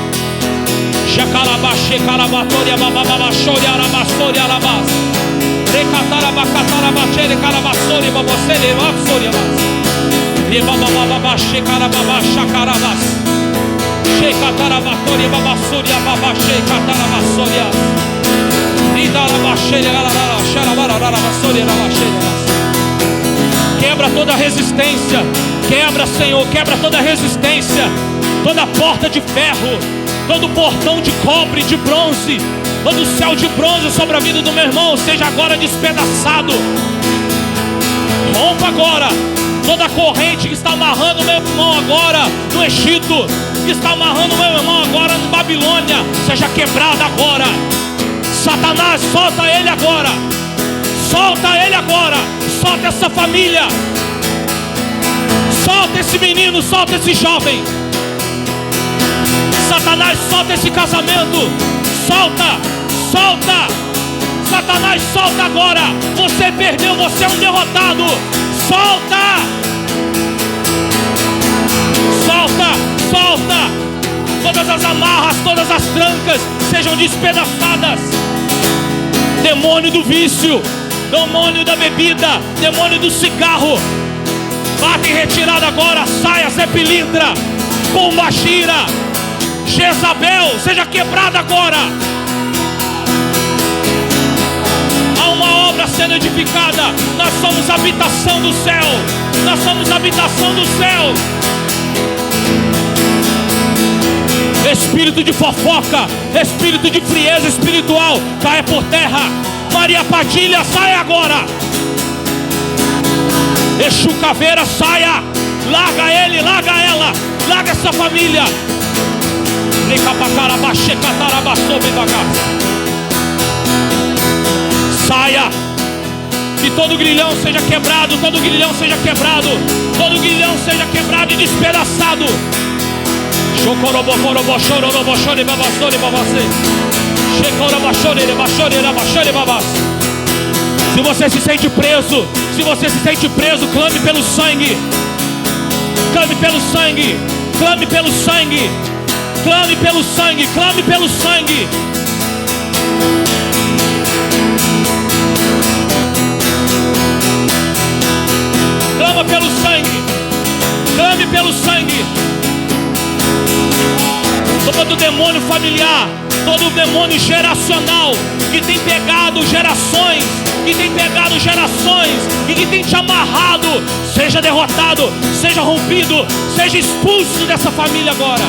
Quebra toda resistência. Quebra, Senhor, quebra toda resistência. Toda porta de ferro, todo portão de cobre, de bronze, todo céu de bronze sobre a vida do meu irmão seja agora despedaçado. Rompa agora toda corrente que está amarrando meu irmão agora no Egito, que está amarrando meu irmão agora na Babilônia, seja quebrada agora. Satanás, solta ele agora. Solta ele agora. Solta essa família. Solta esse menino, solta esse jovem. Satanás, solta esse casamento. Solta, solta. Satanás, solta agora. Você perdeu, você é um derrotado. Solta. Solta, solta. Todas as amarras, todas as trancas sejam despedaçadas. Demônio do vício, demônio da bebida, demônio do cigarro, bata em retirada agora. Saia, Zé Pilintra, Pombagira, Jezabel, seja quebrada agora. Há uma obra sendo edificada. Nós somos habitação do céu. Nós somos habitação do céu. Espírito de fofoca, espírito de frieza espiritual, caia por terra. Maria Padilha, saia agora. Exu Caveira, saia. Larga ele, larga ela, larga essa família. Saia. Que todo grilhão seja quebrado, todo grilhão seja quebrado, todo grilhão seja quebrado e despedaçado. Se você se sente preso, se você se sente preso, clame pelo sangue. Clame pelo sangue. Clame pelo sangue. Clame pelo sangue. Clame pelo sangue. Clama pelo sangue. Clame pelo sangue. todo demônio familiar, todo demônio geracional que tem pegado gerações, que tem e que tem te amarrado, seja derrotado, seja rompido, seja expulso dessa família agora.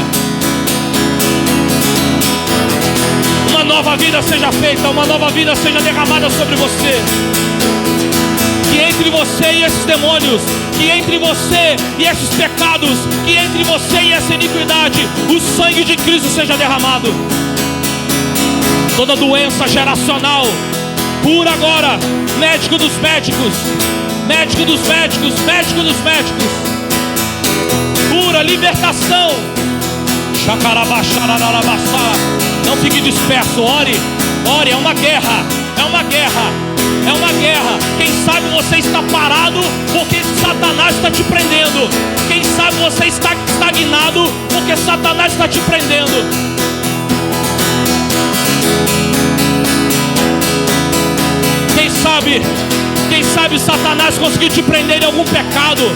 Uma nova vida seja feita, uma nova vida seja derramada sobre você. Que entre você e esses demônios, que entre você e esses pecados, que entre você e essa iniquidade, o sangue de Cristo seja derramado. Toda doença geracional, cura agora. Médico dos médicos, médico dos médicos, médico dos médicos. Cura, libertação. Não fique disperso, ore, ore, é uma guerra, é uma guerra, é uma guerra. Quem sabe você está parado porque Satanás está te prendendo. Quem sabe você está estagnado porque Satanás está te prendendo. Quem sabe Satanás conseguiu te prender em algum pecado.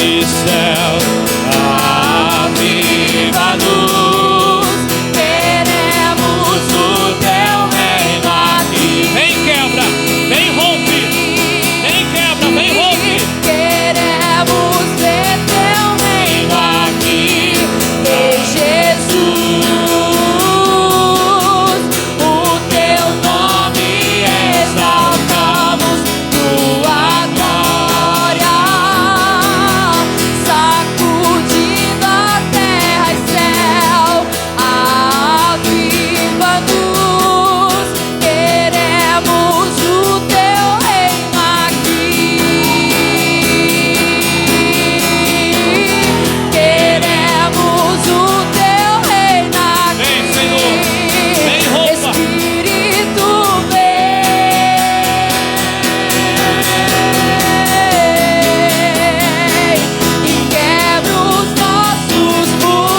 E céu, aviva-nos, queremos o teu reino aqui. Vem quebra, vem rompe, vem quebra, vem rompe. Queremos ver teu reino aqui, em Jesus, o teu nome exaltamos, tua glória, sacudindo a terra e céu, aviva-nos, queremos o teu reino aqui, queremos o teu reino aqui. Vem, Senhor, vem, roupa. Espírito vem e quebra os nossos muros.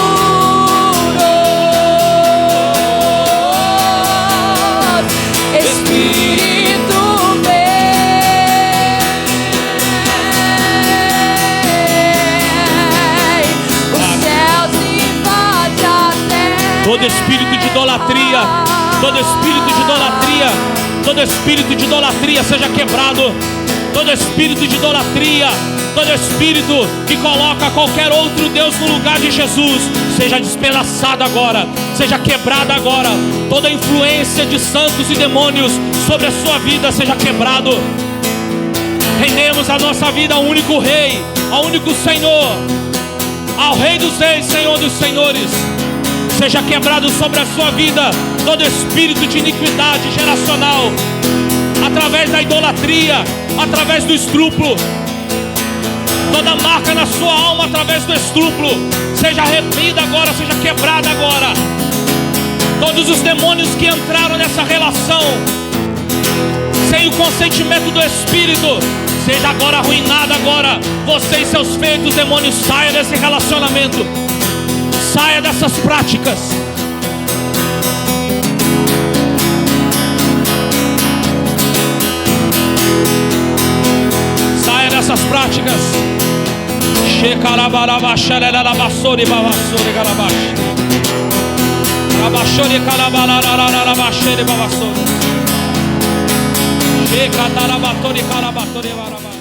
Espírito vem, os céus invade a terra. Todo espírito de idolatria, todo espírito de idolatria, todo espírito de idolatria seja quebrado. Todo espírito de idolatria, todo espírito que coloca qualquer outro Deus no lugar de Jesus, seja despedaçado agora, seja quebrado agora. Toda influência de santos e demônios sobre a sua vida seja quebrado. Rendemos a nossa vida ao único Rei, ao único Senhor, ao Rei dos Reis, Senhor dos Senhores. Seja quebrado sobre a sua vida todo espírito de iniquidade geracional, através da idolatria, através do estupro. Toda marca na sua alma através do estupro seja reprimida agora, seja quebrada agora. Todos os demônios que entraram nessa relação sem o consentimento do Espírito, seja agora arruinado agora. Você e seus feitos, demônios, saia desse relacionamento, saia dessas práticas. Saia dessas práticas. Shekatarabatori karabatori baraba.